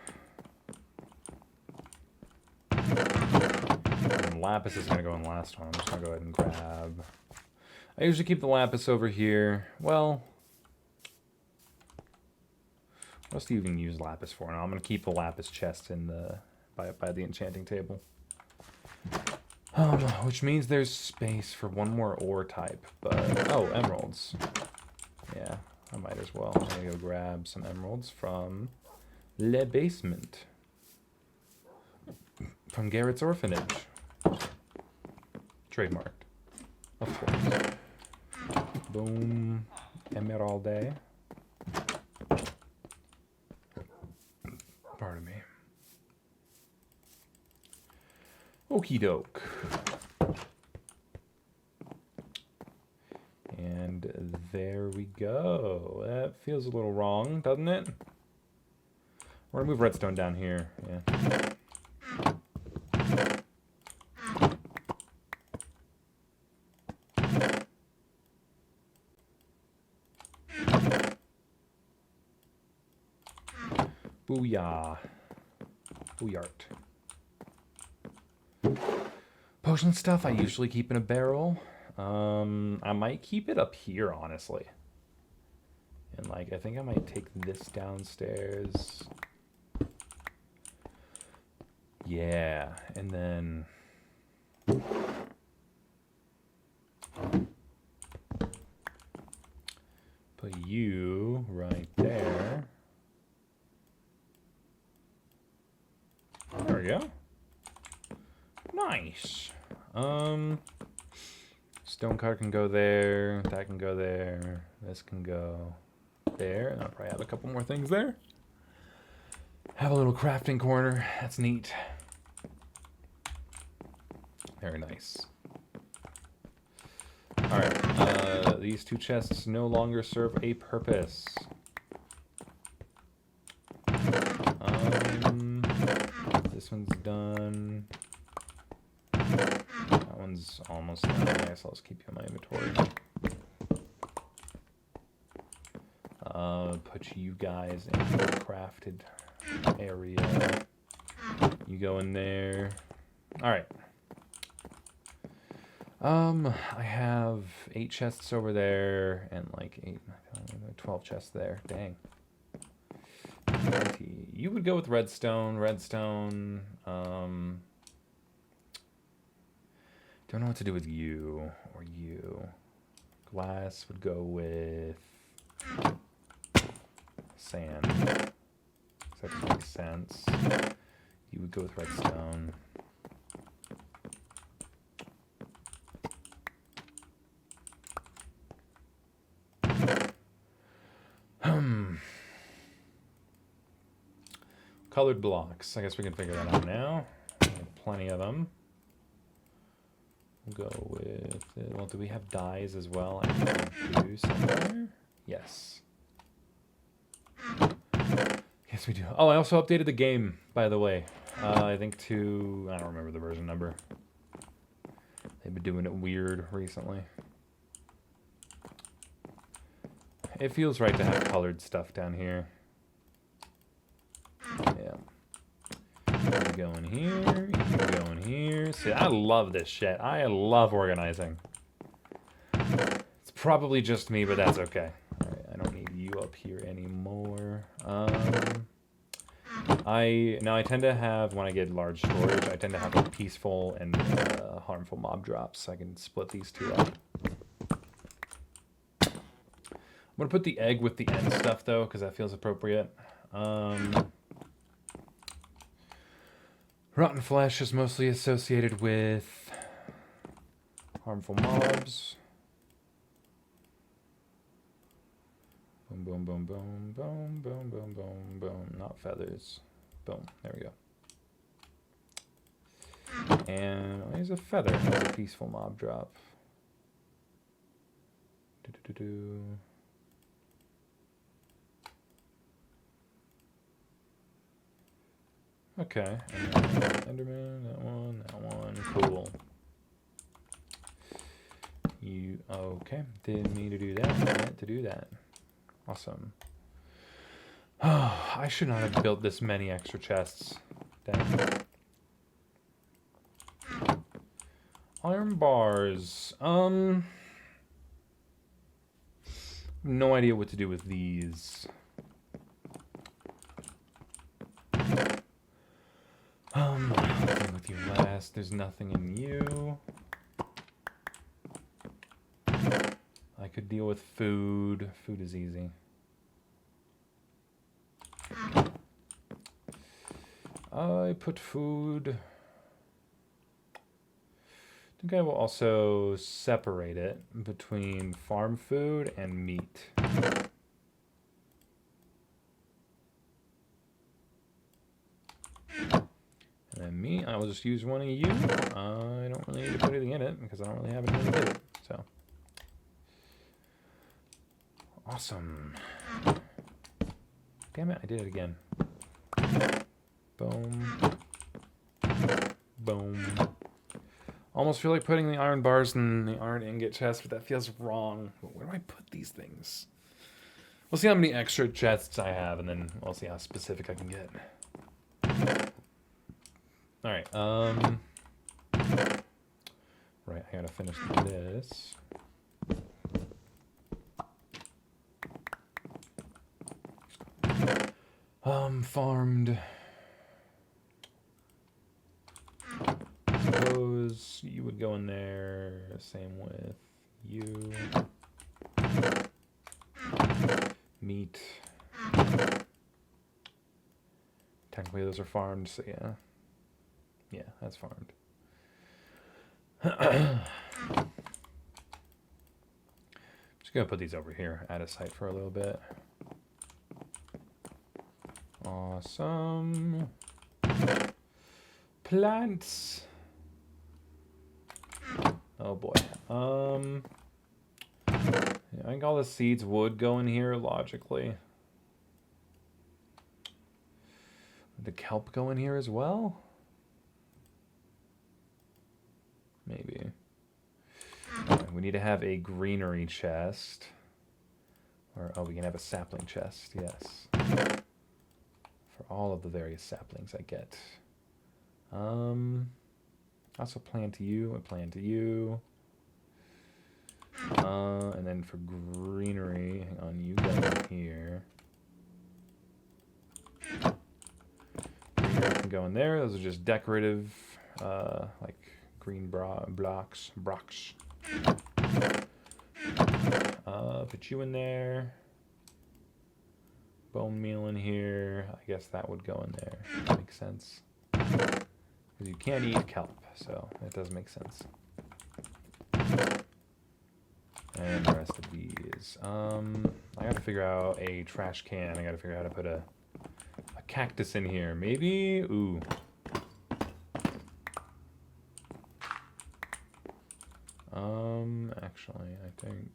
Lapis is going to go in last one. I'm just going to go ahead and grab... I usually keep the lapis over here. Well... What else do you even use lapis for? Now I'm going to keep the lapis chest in the... by the enchanting table. Which means there's space for one more ore type. But... Oh, emeralds. Yeah, I might as well. I'm going to go grab some emeralds from... Le Basement. From Garrett's Orphanage. Trademarked. Of course. Boom. Emeralde. Pardon me. Okie doke. And there we go. That feels a little wrong, doesn't it? We're gonna move redstone down here. Yeah. Booyah. Booyart. Potion stuff I usually keep in a barrel. I might keep it up here, honestly. And, like, I think I might take this downstairs. Yeah, and then... put you right there. There we go. Nice. So Stone cutter can go there. That can go there. This can go there. And I'll probably have a couple more things there. Have a little crafting corner. That's neat. Very nice. Alright, these two chests no longer serve a purpose. This one's done. That one's almost done. I guess I'll just keep you in my inventory. Put you guys in the crafted area. You go in there. Alright. I have 8 chests over there and like 12 chests there. Dang. You would go with redstone. Redstone. Don't know what to do with you or you. Glass would go with sand. That doesn't make sense. You would go with redstone. Colored blocks. I guess we can figure that out now. We have plenty of them. We'll go with... Well, do we have dyes as well? I think we do somewhere. Yes. Yes, we do. Oh, I also updated the game, by the way. I think to... I don't remember the version number. They've been doing it weird recently. It feels right to have colored stuff down here. Yeah. You go in here, you go in here. See, I love this shit. I love organizing. It's probably just me, but that's okay. Alright, I don't need you up here anymore. I tend to have, when I get large storage, I tend to have like peaceful and harmful mob drops. So I can split these two up. I'm gonna put the egg with the end stuff though, because that feels appropriate. Rotten flesh is mostly associated with harmful mobs. Boom, boom, boom, boom, boom, boom, boom, boom, boom. Not feathers. Boom. There we go. And there's a feather. There's a peaceful mob drop. Do-do-do-do. Okay. Enderman, that one. Cool. You, okay. Didn't mean to do that. I meant to do that. Awesome. Oh, I should not have built this many extra chests. Dang. Iron bars. No idea what to do with these. Nothing with you last. There's nothing in you. I could deal with food. Food is easy. I put food. I think I will also separate it between farm food and meat. And then me, I will just use one of you. I don't really need to put anything in it because I don't really have anything to get it. So, awesome. Damn it, I did it again. Boom. Boom. Almost feel like putting the iron bars in the iron ingot chest, but that feels wrong. Where do I put these things? We'll see how many extra chests I have, and then we'll see how specific I can get. Alright, right, I gotta finish this. Farmed. Suppose you would go in there, same with you. Meat. Technically those are farmed, so yeah. Yeah, that's farmed. gonna put these over here, out of sight for a little bit. Awesome. Plants. Oh boy. Yeah, I think all the seeds would go in here logically. Would the kelp go in here as well? Maybe. Right, we need to have a greenery chest. Or, oh, we can have a sapling chest, yes. For all of the various saplings I get. Also plant you, I plant you. And then for greenery, hang on, you go in here. Greenery can go in there. Those are just decorative, like green blocks. Put you in there. Bone meal in here. I guess that would go in there. That makes sense. Because you can't eat kelp, so that does make sense. And the rest of these. I gotta figure out a trash can. I gotta figure out how to put a cactus in here. Maybe? Ooh. Actually, I think...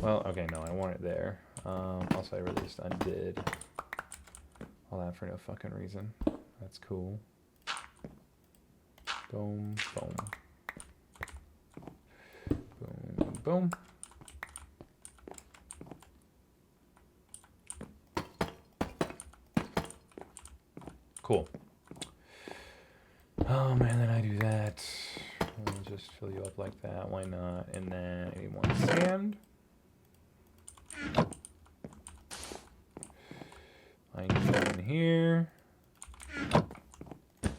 Well, okay, no, I want it there. Also, I really just undid all that for no fucking reason. That's cool. Boom, boom. Boom, boom. Cool. And then I do that. I'll just fill you up like that. Why not? And then I need more sand. I need it in here.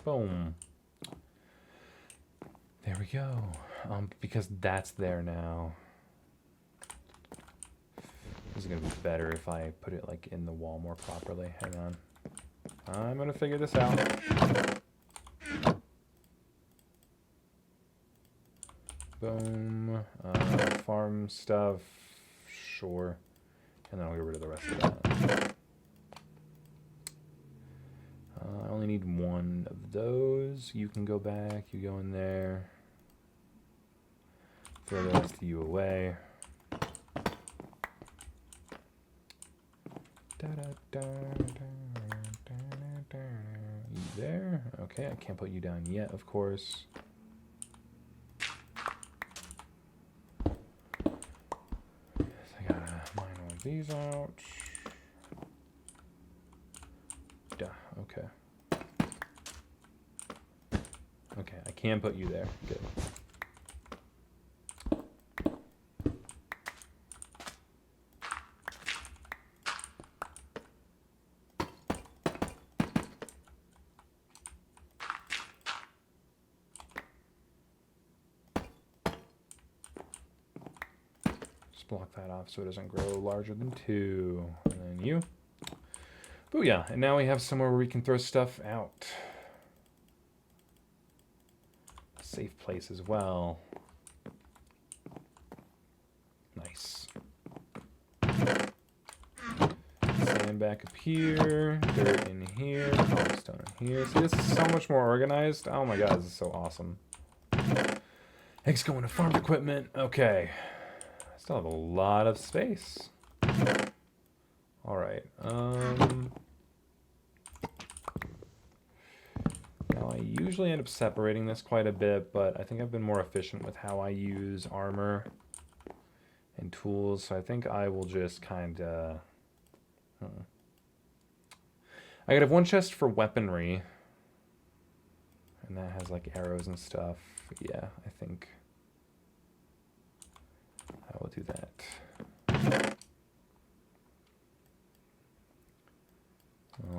Boom. There we go. Because that's there now. This is gonna be better if I put it like in the wall more properly. Hang on. I'm gonna figure this out. Boom. Farm stuff. Sure. And then I'll get rid of the rest of that. I only need one of those. You can go back. You go in there. Throw the rest of you away. You there? Okay, I can't put you down yet, of course. I gotta mine all of these out. Duh, okay. Okay, I can put you there. Good. Block that off so it doesn't grow larger than 2. And then you. Booyah. And now we have somewhere where we can throw stuff out. A safe place as well. Nice. Sand back up here. Dirt in here. Cobblestone in here. See, this is so much more organized. Oh my god, this is so awesome. Eggs going to farm equipment. Okay. Still have a lot of space. All right. Now I usually end up separating this quite a bit, but I think I've been more efficient with how I use armor and tools. So I think I will just kind of... I could have one chest for weaponry. And that has like arrows and stuff. Yeah, I think... I will do that.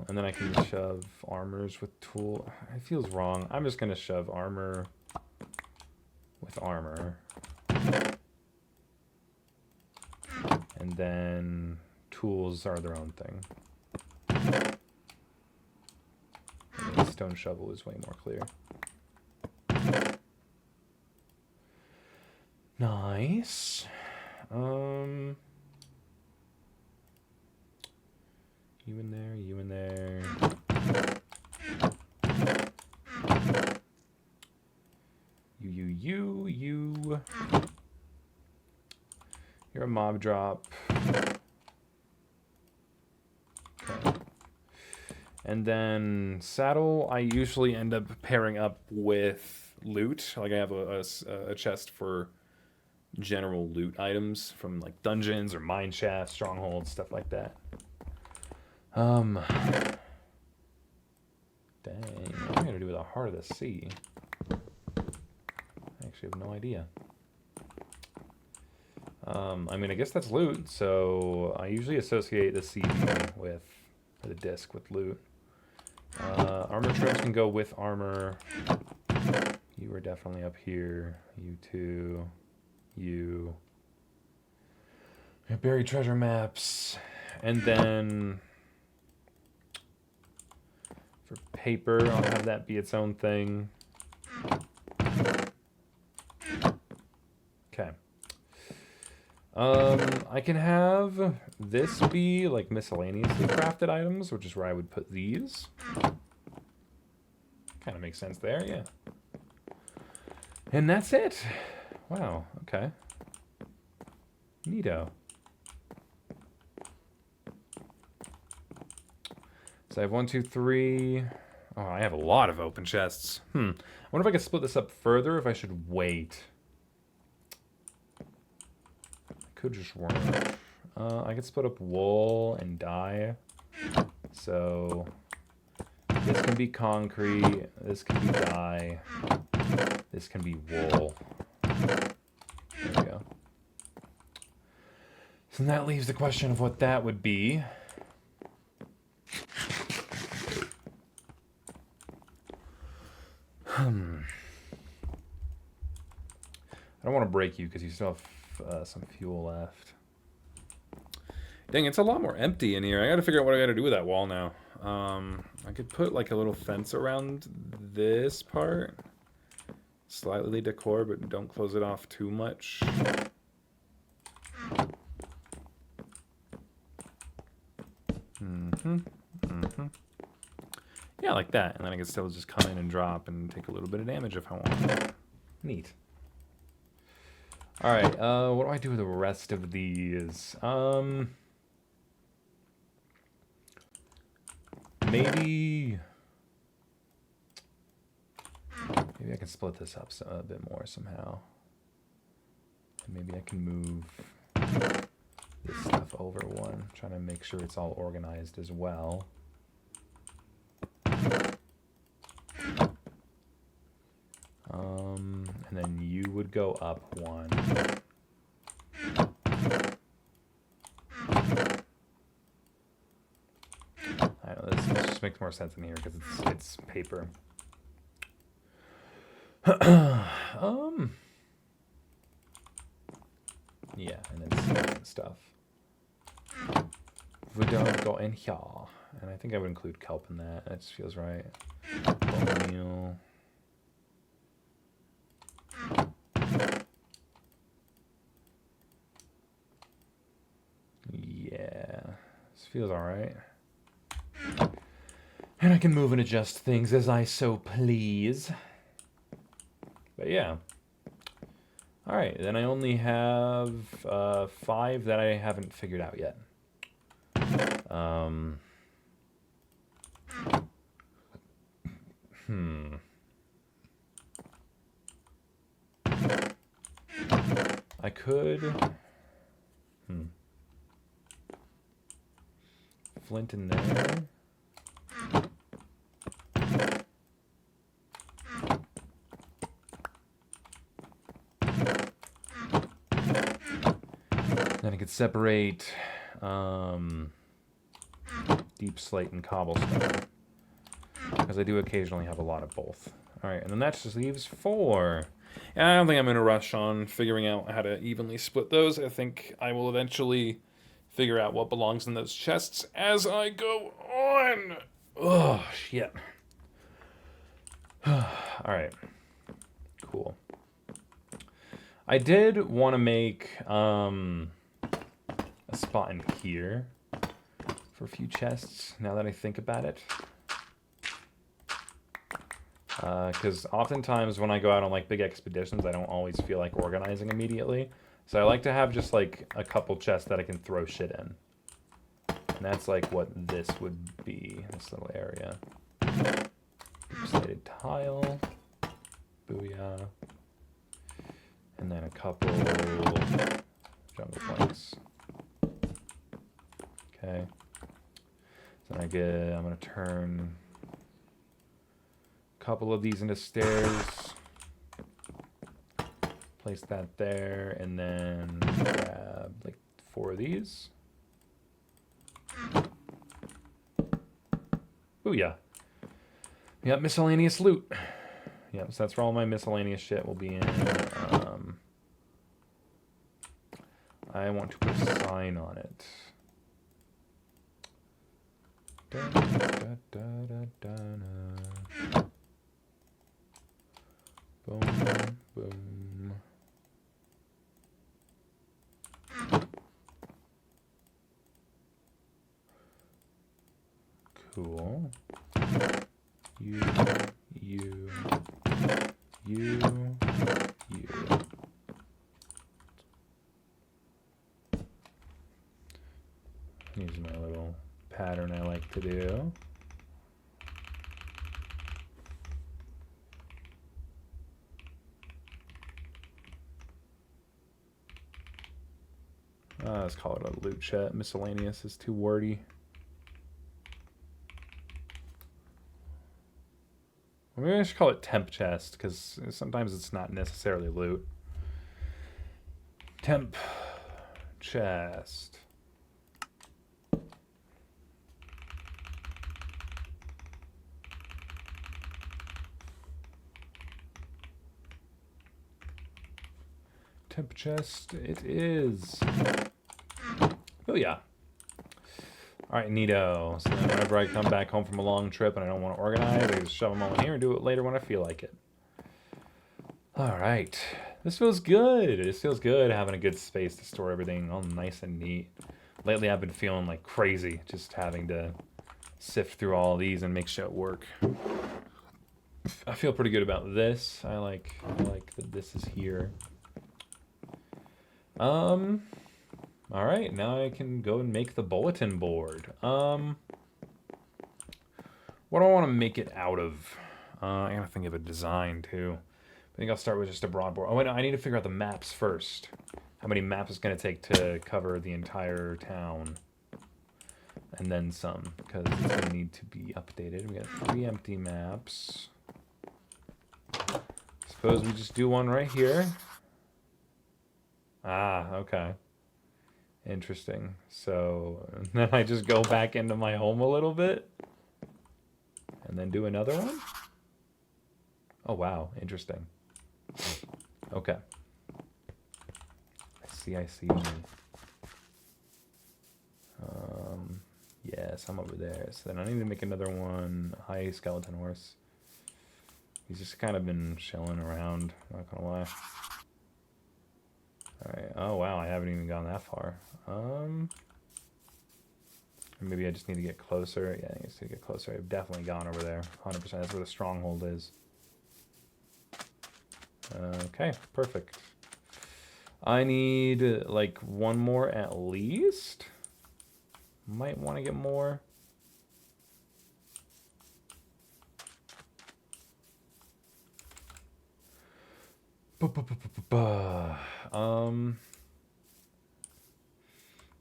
And then I can shove armors with tool. It feels wrong. I'm just going to shove armor with armor. And then tools are their own thing. stone shovel is way more clear. Nice. You in there, you in there. You. You're a mob drop. Okay. And then saddle, I usually end up pairing up with loot. Like I have a chest for general loot items from like dungeons or mine shafts, strongholds, stuff like that. Dang, what am I gonna do with the heart of the sea? I actually have no idea. I mean, I guess that's loot, so I usually associate the sea with the disc with loot. Armor trims can go with armor. You are definitely up here. You too. You. Buried treasure maps. And then for paper, I'll have that be its own thing. Okay. I can have this be like miscellaneously crafted items, which is where I would put these. Kind of makes sense there, yeah. And that's it. Wow, okay. Neato. So I have 1, 2, 3. Oh, I have a lot of open chests. I wonder if I could split this up further, if I should wait. Could just work. I could split up wool and dye. So this can be concrete, this can be dye, this can be wool. There we go. So that leaves the question of what that would be. I don't want to break you because you still have some fuel left. Dang, it's a lot more empty in here. I gotta figure out what I gotta do with that wall now. I could put like a little fence around this part. Slightly decor, but don't close it off too much. Yeah, like that. And then I can still just come in and drop and take a little bit of damage if I want. Neat. Alright, what do I do with the rest of these? Maybe I can split this up a bit more somehow. And maybe I can move this stuff over one. I'm trying to make sure it's all organized as well. And then you would go up one. I don't know, this just makes more sense in here because it's paper. Yeah, and then stuff. We don't go in here. And I think I would include kelp in that. That just feels right. Bone meal. Yeah, this feels alright. And I can move and adjust things as I so please. But yeah. Alright, then I only have 5 that I haven't figured out yet. I could... Flint in there. Then I could separate deep slate and cobblestone, because I do occasionally have a lot of both. Alright, and then that just leaves 4. And I don't think I'm in a rush on figuring out how to evenly split those. I think I will eventually figure out what belongs in those chests as I go on. Oh, shit. Alright. Cool. I did want to make a spot in here for a few chests, now that I think about it. Because oftentimes when I go out on like big expeditions, I don't always feel like organizing immediately. So I like to have just like a couple chests that I can throw shit in. And that's like what this would be, this little area. Slated tile. Booyah. And then a couple jungle planks. Okay. So I'm gonna turn a couple of these into stairs. Place that there, and then grab like 4 of these. Booyah. Yep, miscellaneous loot. Yep, so that's where all my miscellaneous shit will be in. I want to put a sign on it. Da, da, da, da, da. Boom, boom. Cool. You. Here's my little pattern I like to do. Let's call it a loot chat. Miscellaneous is too wordy. Maybe I should call it temp chest, because sometimes it's not necessarily loot. Temp chest. Temp chest it is. Oh yeah. Alright, neato. So then whenever I come back home from a long trip and I don't want to organize, I just shove them all in here and do it later when I feel like it. Alright. This feels good. This feels good having a good space to store everything all nice and neat. Lately I've been feeling like crazy, just having to sift through all these and make shit work. I feel pretty good about this. I like that this is here. Alright, now I can go and make the bulletin board. What do I want to make it out of? I gotta think of a design, too. I think I'll start with just a broad board. Oh, wait, no, I need to figure out the maps first. How many maps it's gonna take to cover the entire town. And then some, because it's gonna need to be updated. We got 3 empty maps. Suppose we just do one right here. Ah, okay. Interesting. So then I just go back into my home a little bit and then do another one. Oh, wow. Interesting. Okay. I see. Yes, I'm over there. So then I need to make another one. Hi, skeleton horse. He's just kind of been chilling around, not gonna lie. Alright, oh wow, I haven't even gone that far. Maybe I just need to get closer. Yeah, I need to get closer. I've definitely gone over there. 100%, that's where the stronghold is. Okay, perfect. I need, like, one more at least. Might want to get more.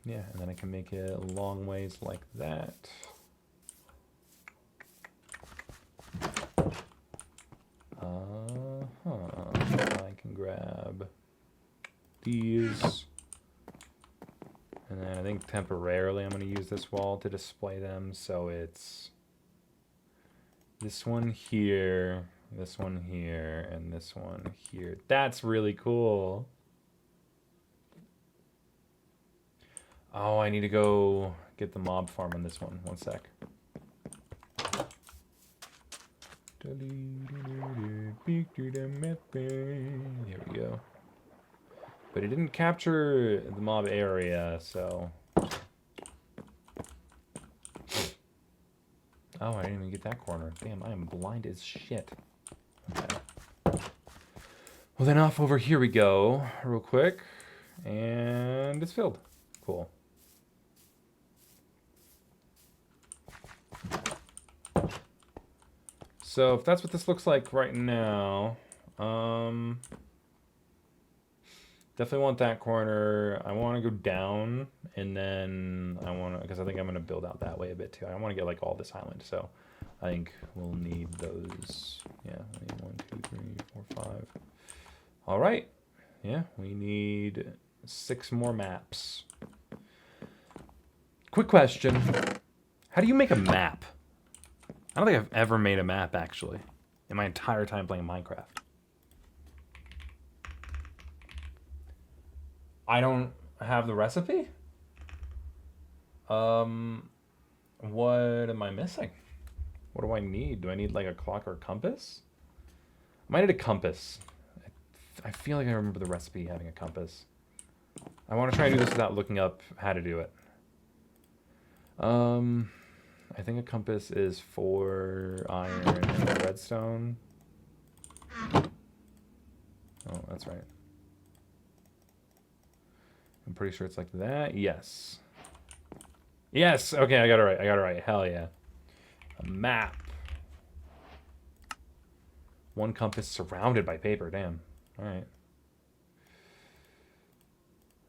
Yeah, and then I can make it long ways like that. I can grab these. And then I think temporarily I'm going to use this wall to display them. So it's this one here, this one here, and this one here. That's really cool. Oh, I need to go get the mob farm on this one. One sec. Speak to the methane. Here we go. But it didn't capture the mob area, so... Oh, I didn't even get that corner. Damn, I am blind as shit. Okay. Well, then off over here we go, real quick. And it's filled. Cool. So if that's what this looks like right now, definitely want that corner. I want to go down, and then I want to, because I think I'm going to build out that way a bit too. I want to get like all this island, so I think we'll need those. Yeah, I need 1, 2, 3, 4, 5. All right. Yeah, we need 6 more maps. Quick question. How do you make a map? I don't think I've ever made a map, actually, in my entire time playing Minecraft. I don't have the recipe? What am I missing? What do I need? Do I need, like, a clock or a compass? I might need a compass. I feel like I remember the recipe having a compass. I want to try and do this without looking up how to do it. I think a compass is 4 iron and redstone. Oh, that's right. I'm pretty sure it's like that. Yes. Yes! Okay, I got it right. I got it right. Hell yeah. A map. 1 compass surrounded by paper. Damn. Alright.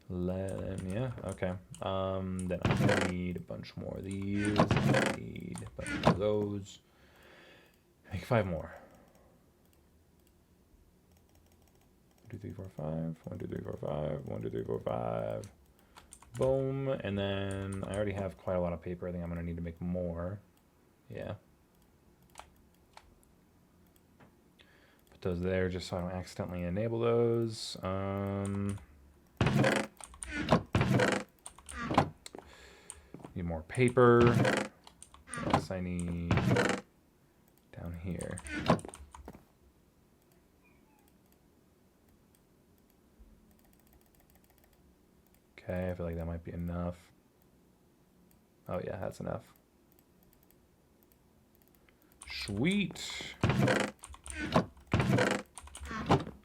Yeah, okay. Then I need a bunch more of these. I need a bunch of those. Make 5 more. 1, 2, 3, 4, 5. 1, 2, 3, 4, 5. 1, 2, 3, 4, 5. Boom. And then I already have quite a lot of paper. I think I'm going to need to make more. Yeah. Put those there just so I don't accidentally enable those. Need more paper. What else I need down here? Okay, I feel like that might be enough. Oh yeah, that's enough. Sweet.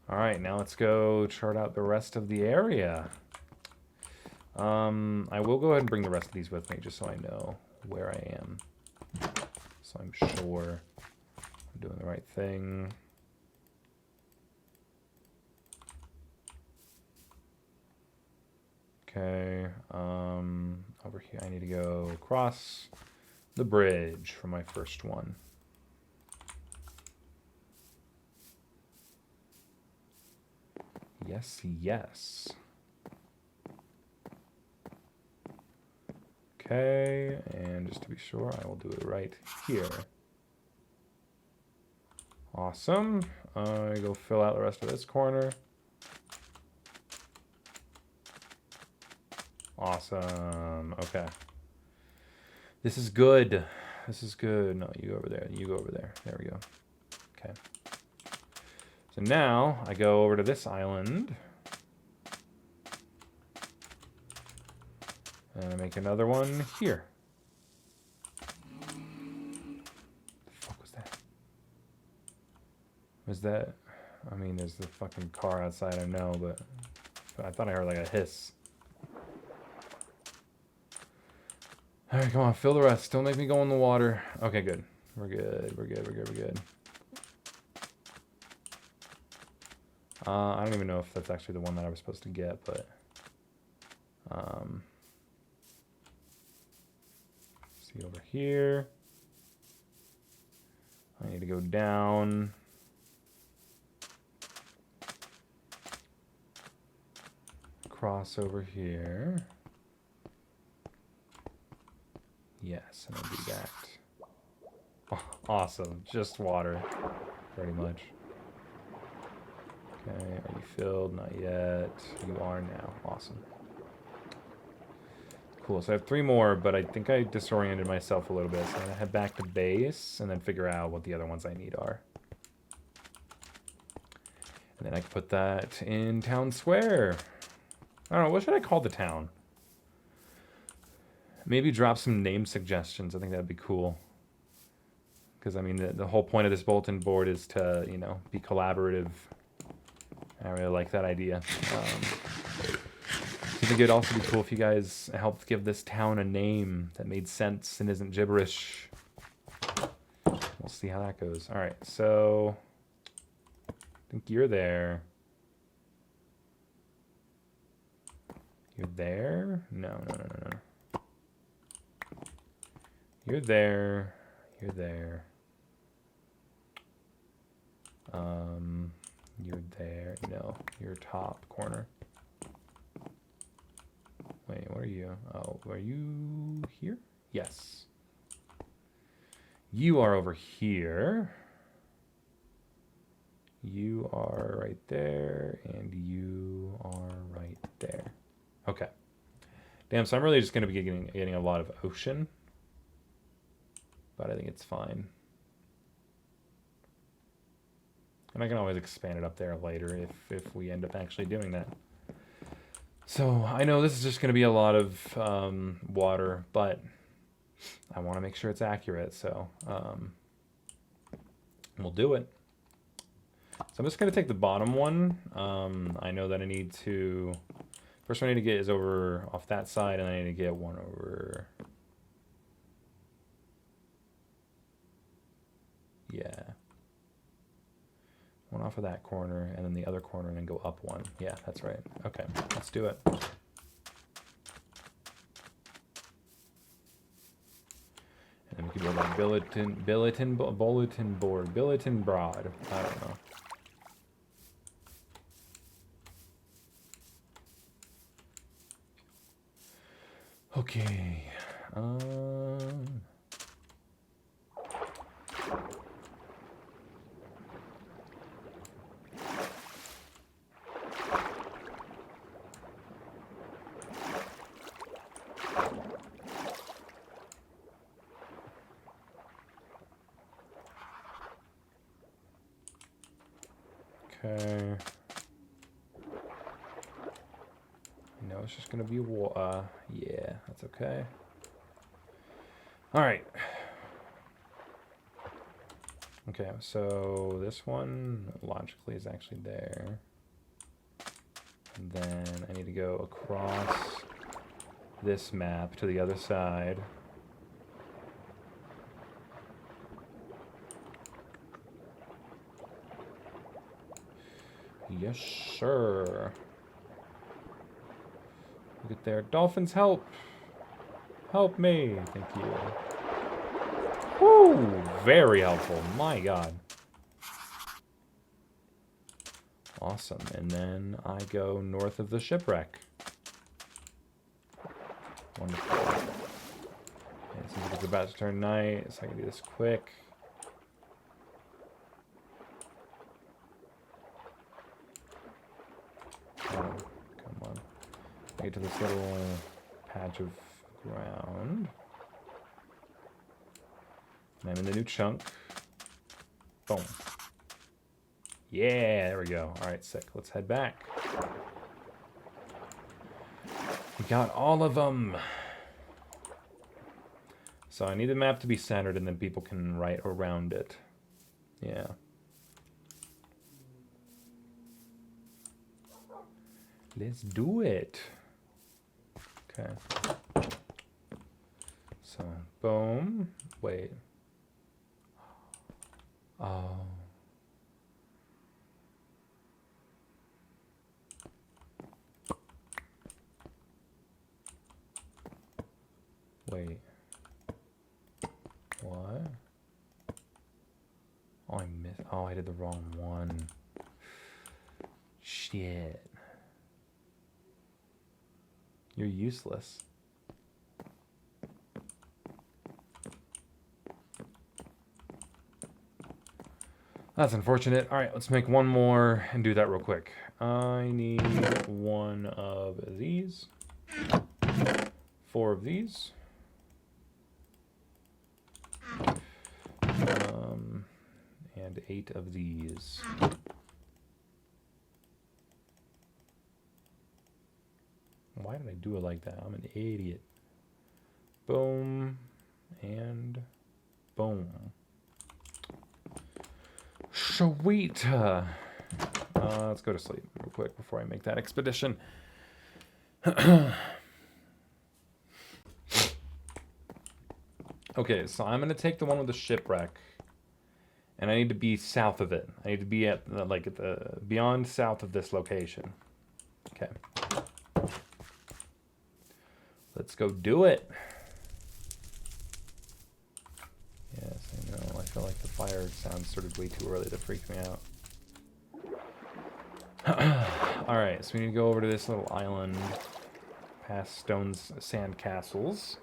All right, now let's go chart out the rest of the area. I will go ahead and bring the rest of these with me just so I know where I am. So I'm sure I'm doing the right thing. Okay, over here I need to go across the bridge for my first one. Yes, yes. Okay, and just to be sure, I will do it right here. Awesome. Go fill out the rest of this corner. Awesome. Okay. This is good. This is good. No, you go over there. You go over there. There we go. Okay. So now I go over to this island. And I make another one here. What the fuck was that? Was that... I mean, there's the fucking car outside, I know, but I thought I heard like a hiss. Alright, come on, fill the rest. Don't make me go in the water. Okay, good. We're good, we're good, we're good, we're good. I don't even know if that's actually the one that I was supposed to get, but... see over here. I need to go down. Cross over here. Yes, and I'll do that. Oh, awesome. Just water, pretty much. Okay, are you filled? Not yet. You are now. Awesome. Cool, so I have 3 more, but I think I disoriented myself a little bit, so I'm gonna head back to base and then figure out what the other ones I need are. And then I can put that in town square. I don't know, what should I call the town? Maybe drop some name suggestions. I think that'd be cool. Because, I mean, the whole point of this bulletin board is to, you know, be collaborative. I really like that idea. I think it'd also be cool if you guys helped give this town a name that made sense and isn't gibberish. We'll see how that goes. All right, so I think you're there. You're there? No. You're there. You're there. You're there. No, you're top corner. Wait, where are you? Oh, are you here? Yes. You are over here. You are right there, and you are right there. Okay. Damn, so I'm really just going to be getting a lot of ocean. But I think it's fine. And I can always expand it up there later if we end up actually doing that. So I know this is just going to be a lot of water, but I want to make sure it's accurate, so we'll do it. So I'm just going to take the bottom one. I know that I need to... First one I need to get is over off that side, and then I need to get one over... Yeah. One off of that corner, and then the other corner, and then go up one. Yeah, that's right. Okay, let's do it. And then we can build a bulletin board, bulletin broad. I don't know. Okay. Okay. No, it's just gonna be a yeah, that's okay. All right. Okay, so this one logically is actually there. And then I need to go across this map to the other side. Yes, sir. Look at there. Dolphins, help! Help me! Thank you. Woo! Very helpful. My God. Awesome. And then I go north of the shipwreck. Wonderful. And it seems like it's about to turn night, so I can do this quick. Oh, come on. I get to this little patch of ground. And I'm in the new chunk. Boom. Yeah, there we go. All right, sick. Let's head back. We got all of them. So I need the map to be centered, and then people can write around it. Yeah. Let's do it. Okay. So, boom. Wait. Oh. Wait. What? Oh, I missed. Oh, I did the wrong one. Shit. You're useless. That's unfortunate. All right, let's make one more and do that real quick. I need one of these. 4 of these. And 8 of these. Why did I do it like that? I'm an idiot. Boom. And boom. Sweet. Let's go to sleep real quick before I make that expedition. Okay, so I'm gonna take the one with the shipwreck, and I need to be south of it. I need to be at the beyond south of this location. Okay. Let's go do it. Yes, I know. I feel like the fire sounds sort of way too early to freak me out. Alright, so we need to go over to this little island, past Stone's sand castles.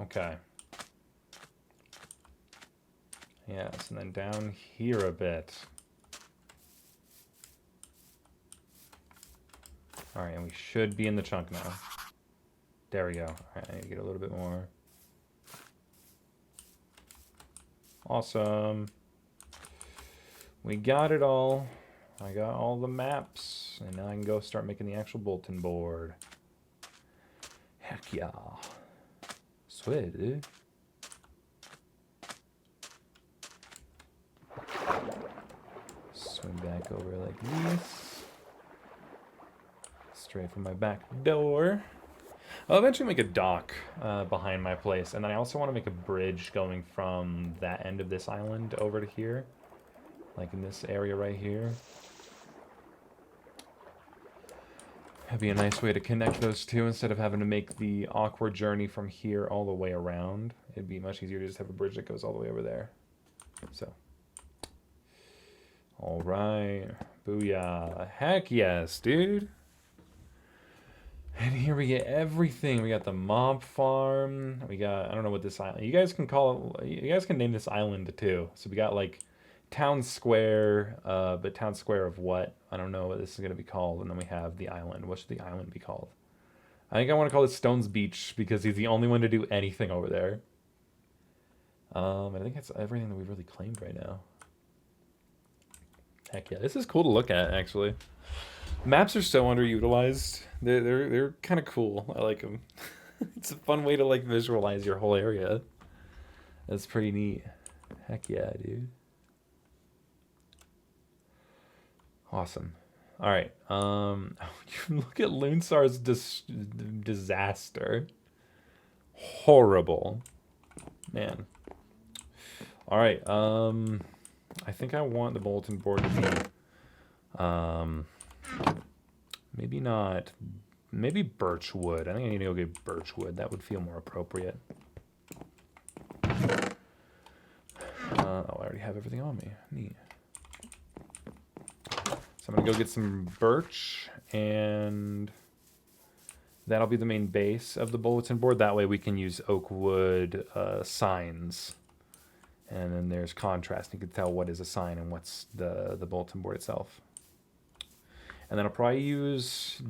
Okay. Yes, and then down here a bit. Alright, and we should be in the chunk now. There we go. Alright, I need to get a little bit more. Awesome. We got it all. I got all the maps, and now I can go start making the actual bulletin board. Heck yeah. Sweet, dude. Swing back over like this. Straight from my back door. I'll eventually make a dock behind my place, and then I also want to make a bridge going from that end of this island over to here. Like in this area right here. That'd be a nice way to connect those two instead of having to make the awkward journey from here all the way around. It'd be much easier to just have a bridge that goes all the way over there. So. Alright. Booyah. Heck yes, dude. And here we get everything. We got the mob farm. We got, I don't know what this island, you guys can name this island too. So we got like town square, but town square of what? I don't know what this is going to be called. And then we have the island. What should the island be called? I think I want to call it Stone's Beach because he's the only one to do anything over there. I think that's everything that we've really claimed right now. Heck yeah, this is cool to look at actually. Maps are so underutilized. They're kind of cool. I like them. It's a fun way to like visualize your whole area. That's pretty neat. Heck yeah, dude. Awesome. All right. Look at Loonsar's disaster. Horrible, man. All right. I think I want the bulletin board to be, maybe not, maybe birchwood. I think I need to go get birchwood. That would feel more appropriate. I already have everything on me. Neat. So I'm gonna go get some birch, and that'll be the main base of the bulletin board. That way we can use oak wood signs. And then there's contrast. You can tell what is a sign and what's the bulletin board itself. And then I'll probably use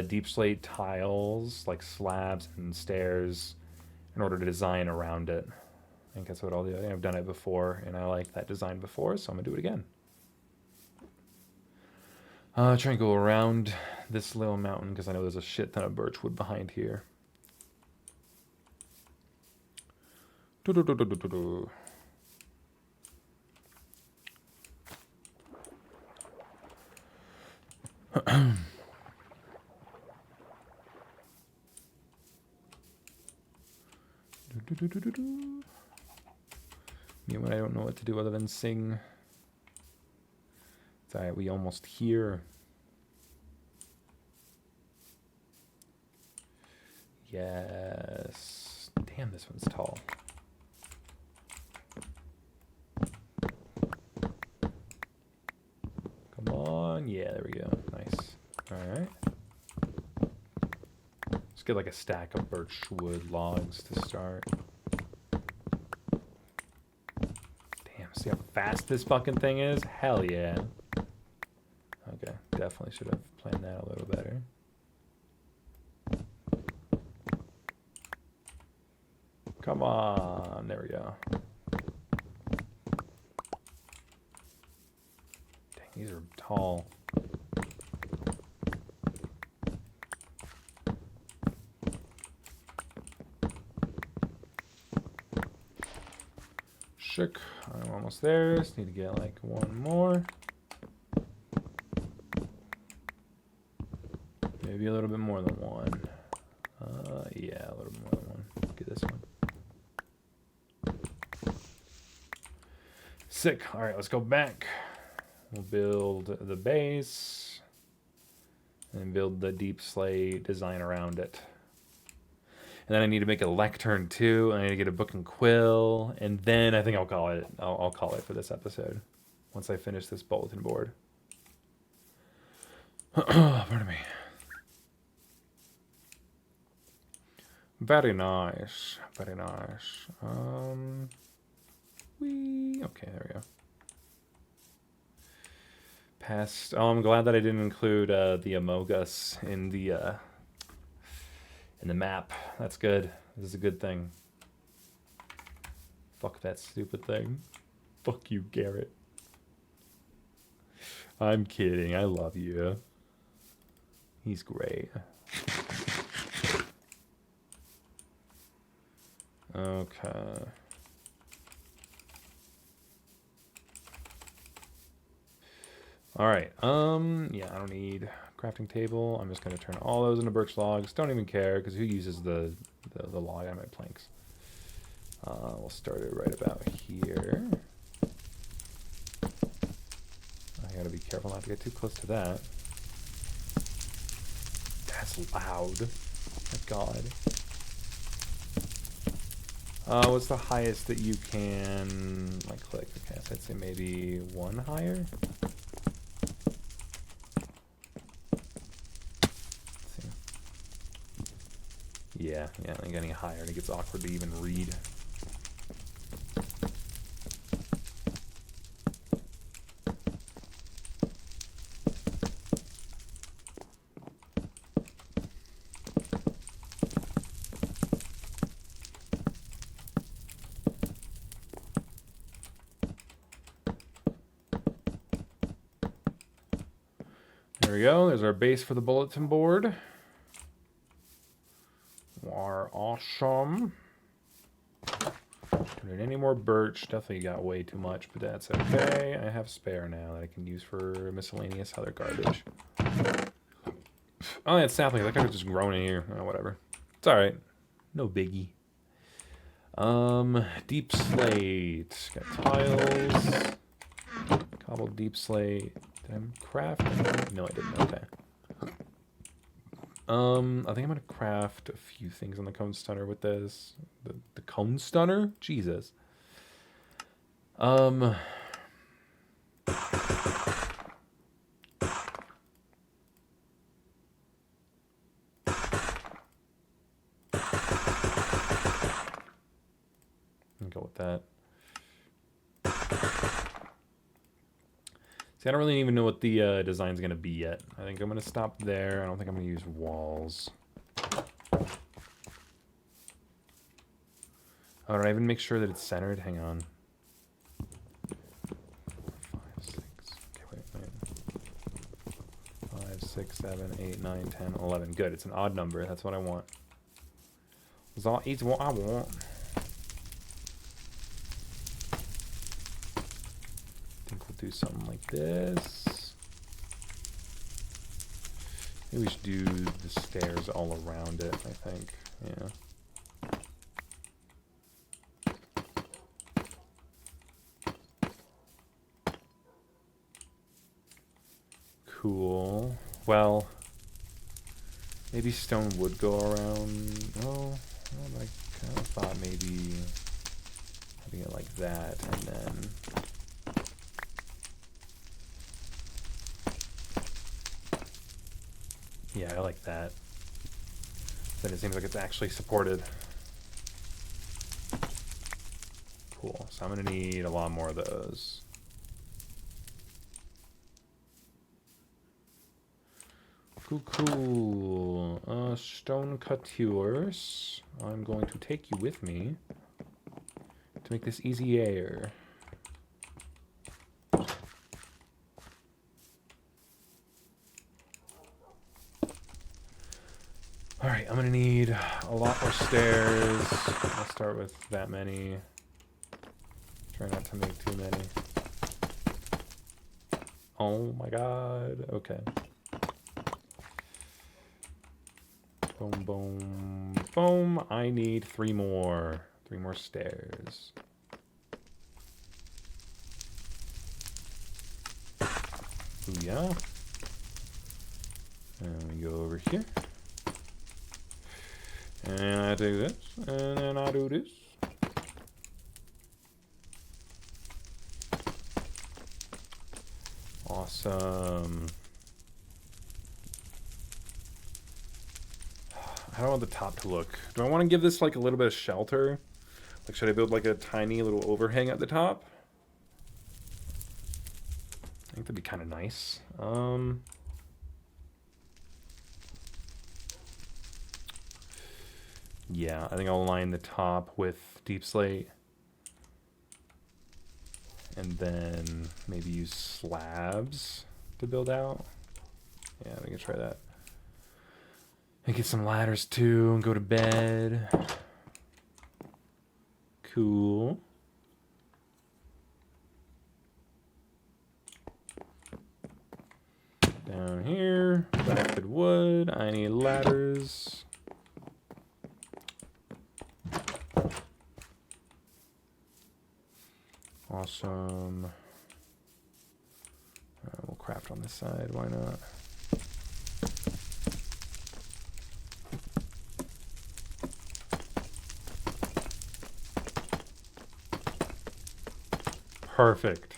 deep slate tiles, like slabs and stairs, in order to design around it. I think that's what I'll do. I think I've done it before, and I like that design before, so I'm going to do it again. Try and go around this little mountain, because I know there's a shit ton of birchwood behind here. Me when I don't know what to do other than sing. It's alright, we almost here. Yes. Damn, this one's tall. Come on. Yeah, there we go. Nice. Alright. Let's get like a stack of birchwood logs to start. Damn, see how fast this fucking thing is? Hell yeah. Okay, definitely should have planned that a little better. Come on, there we go. These are tall. Shook. I'm almost there. Just need to get like one more. Maybe a little bit more than one. Yeah, a little bit more than one. Get this one. Sick. All right, let's go back. We'll build the base and build the deep slate design around it. And then I need to make a lectern too. And I need to get a book and quill. And then I think I'll call it. I'll call it for this episode once I finish this bulletin board. Pardon me. Very nice. Very nice. Okay, there we go. Past. Oh, I'm glad that I didn't include the Amogus in the map. That's good. This is a good thing. Fuck that stupid thing. Fuck you, Garrett. I'm kidding. I love you. He's great. Okay. All right. Yeah, I don't need crafting table. I'm just gonna turn all those into birch logs. Don't even care, because who uses the log on my planks? We'll start it right about here. I gotta be careful not to get too close to that. That's loud. My God. What's the highest that you can like click? Okay, so I'd say maybe one higher. Let's see. Yeah, I think any higher, it gets awkward to even read. There we go. There's our base for the bulletin board. Are awesome. Don't need any more birch. Definitely got way too much, but that's okay. I have spare now that I can use for miscellaneous other garbage. Oh, that's sapling. That guy was just growing in here. Oh, whatever. It's all right. No biggie. Deep slate. Got tiles. Cobbled deep slate. Did I craft? No, I didn't. Okay. I think I'm gonna craft a few things on the cone stunner with this. The cone stunner? Jesus. Go with that. See, I don't really even know what the design's going to be yet. I think I'm going to stop there. I don't think I'm going to use walls. Oh, did I even make sure that it's centered? Hang on. 4, 5, 6. Okay, wait. 5, 6, 7, 8, 9, 10, 11. Good. It's an odd number. That's what I want. It's what I want. Do something like this. Maybe we should do the stairs all around it, I think. Yeah. Cool. Well, maybe stone would go around. Oh, I kind of thought maybe having it like that, and then yeah, I like that. Then it seems like it's actually supported. Cool. So I'm going to need a lot more of those. Cool. Stone coutures. I'm going to take you with me to make this easier. Alright, I'm gonna need a lot more stairs. I'll start with that many. Try not to make too many. Oh my god. Okay. Boom, boom, boom. I need 3 more. 3 more stairs. Booyah. And we go over here. And I do this. And then I do this. Awesome. How do I want the top to look? Do I want to give this like a little bit of shelter? Like, should I build like a tiny little overhang at the top? I think that'd be kind of nice. Yeah, I think I'll line the top with deep slate. And then maybe use slabs to build out. Yeah, we can try that. And get some ladders too and go to bed. Cool. Down here, crafted wood. I need ladders. Awesome. We'll craft on this side. Why not? Perfect.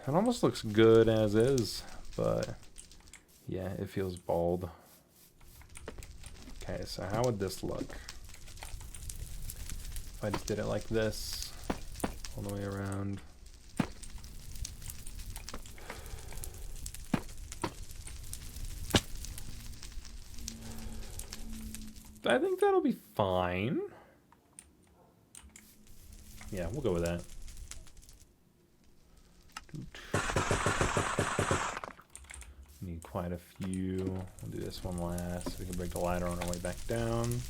It almost looks good as is, but yeah, it feels bald. Okay, so how would this look? If I just did it like this, all the way around. I think that'll be fine. Yeah, we'll go with that. Need quite a few. We'll do this one last. We can break the ladder on our way back down.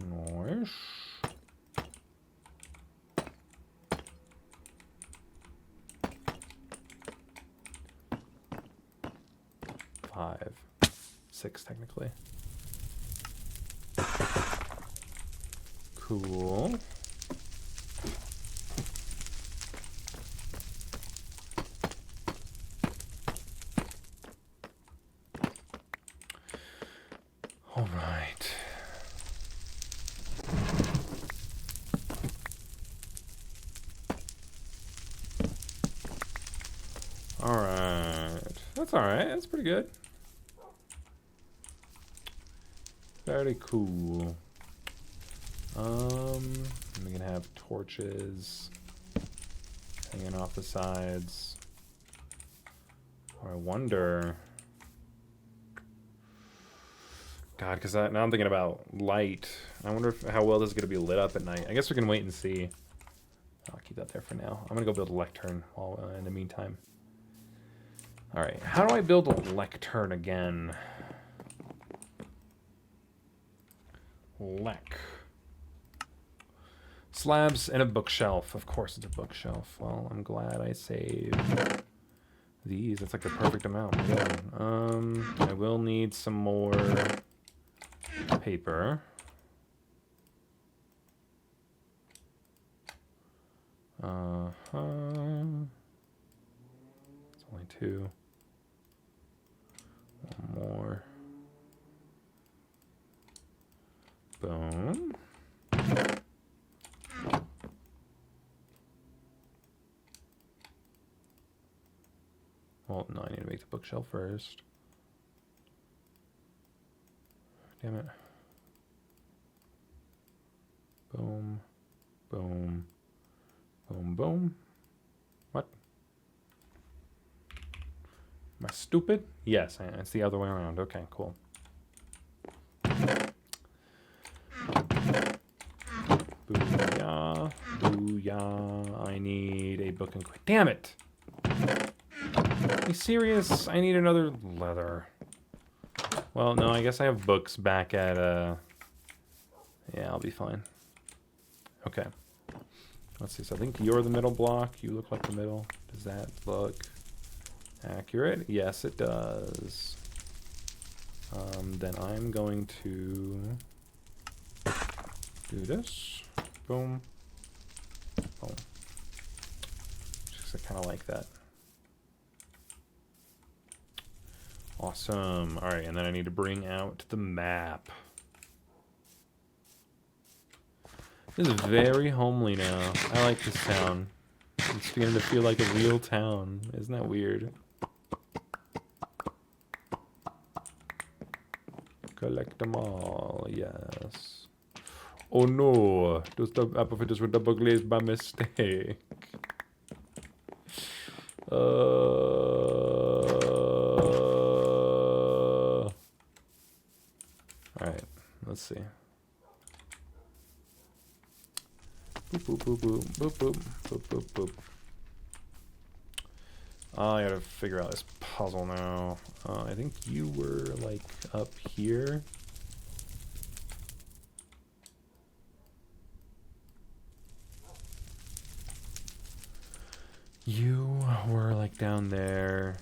Nice. Five, 6 technically. Cool. All right. All right. That's all right. That's pretty good. Very cool. We can have torches hanging off the sides. Or I wonder. God, because now I'm thinking about light. I wonder how well this is going to be lit up at night. I guess we can wait and see. I'll keep that there for now. I'm going to go build a lectern while in the meantime. All right, how do I build a lectern again? Slabs and a bookshelf. Of course it's a bookshelf. Well, I'm glad I saved these. That's like the perfect amount. Yeah. I will need some more paper. It's only 2. One more. Boom. Well, no, I need to make the bookshelf first. Damn it. Boom. Boom. Boom, boom. What? Am I stupid? Yes, it's the other way around. Okay, cool. Booyah. I need a book and... Damn it! Are you serious? I need another leather. Well, no, I guess I have books back at, Yeah, I'll be fine. Okay. Let's see, so I think you're the middle block. You look like the middle. Does that look accurate? Yes, it does. Then I'm going to do this. Boom. Boom. Just kind of like that. Awesome. All right, and then I need to bring out the map. This is very homely now. I like this town. It's beginning to feel like a real town. Isn't that weird? Collect them all, yes. Oh no, those apple fritters were double glazed by mistake. Alright, let's see. Boop, boop, boop, boop, boop, boop, boop, boop. I gotta figure out this puzzle now. I think you were, like, up here. You were, like, down there.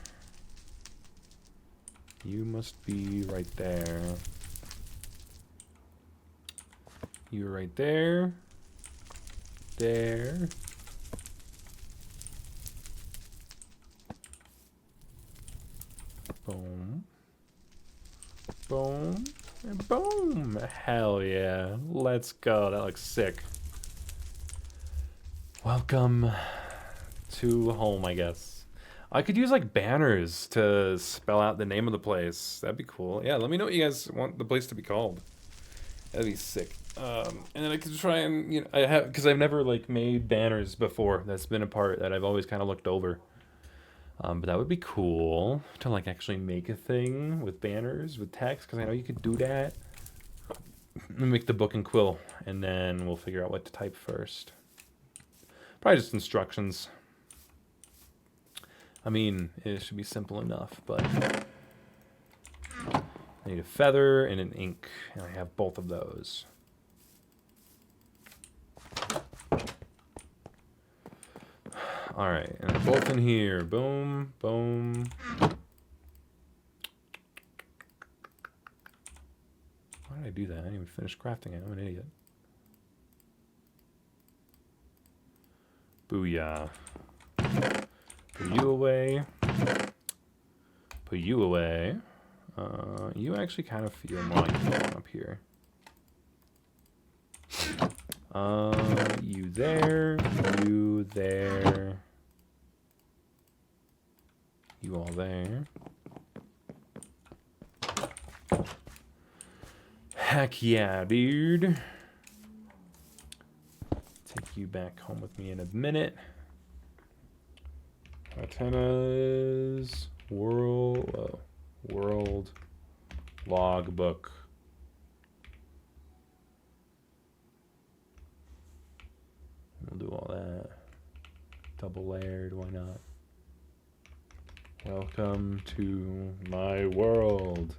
You must be right there. You were right there. There. Boom. Boom. And boom. Hell yeah. Let's go. That looks sick. Welcome to home, I guess. I could use like banners to spell out the name of the place. That'd be cool. Yeah, let me know what you guys want the place to be called. That'd be sick. And then I could try and, you know, because I've never like made banners before. That's been a part that I've always kind of looked over. But that would be cool to like actually make a thing with banners with text, because I know you could do that. Let me make the book and quill, and then we'll figure out what to type first. Probably just instructions. I mean, it should be simple enough, but I need a feather and an ink, and I have both of those. All right, and they're both in here. Boom, boom. Why did I do that? I didn't even finish crafting it. I'm an idiot. Booyah. Put you away. Put you away. You actually kind of feel more like you belong up here. You there. You there. You all there. Heck yeah, dude. Take you back home with me in a minute. Hatena's world logbook. We'll do all that. Double layered, why not? Welcome to my world.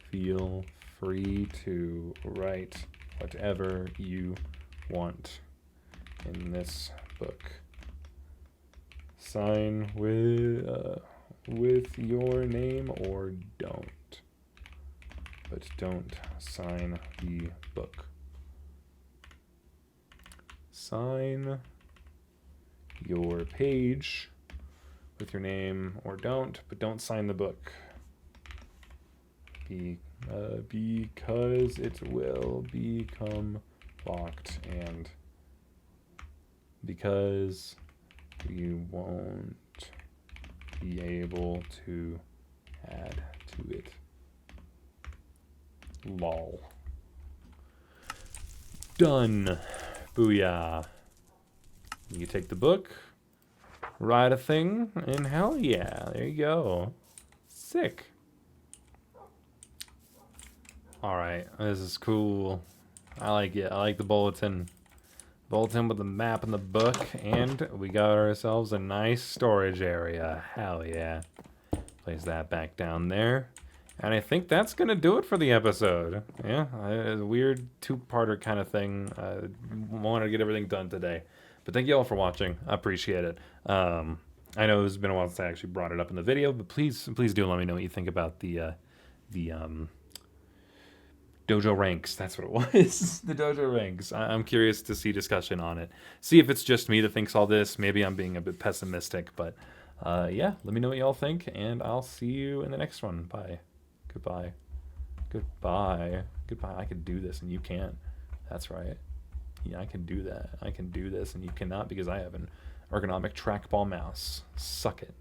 Feel free to write whatever you want in this book. Sign with your name or don't. But don't sign the book. Sign your page with your name or don't, but don't sign the book. Because it will become locked, and because you won't be able to add to it. Lol. Done. Booyah. You take the book, write a thing, and hell yeah, there you go. Sick. Alright, this is cool. I like it. I like the bulletin. bulletin with the map and the book, and we got ourselves a nice storage area. Hell yeah. Place that back down there. And I think that's going to do it for the episode. Yeah, a weird two-parter kind of thing. Wanted to get everything done today. But thank you all for watching. I appreciate it. I know it's been a while since I actually brought it up in the video, but please do let me know what you think about the Dojo ranks. That's what it was. The Dojo ranks. I'm curious to see discussion on it. See if it's just me that thinks all this. Maybe I'm being a bit pessimistic, but yeah, let me know what y'all think, and I'll see you in the next one. Bye. Goodbye. Goodbye. Goodbye. I can do this and you can't. That's right. Yeah, I can do that. I can do this and you cannot because I have an ergonomic trackball mouse. Suck it.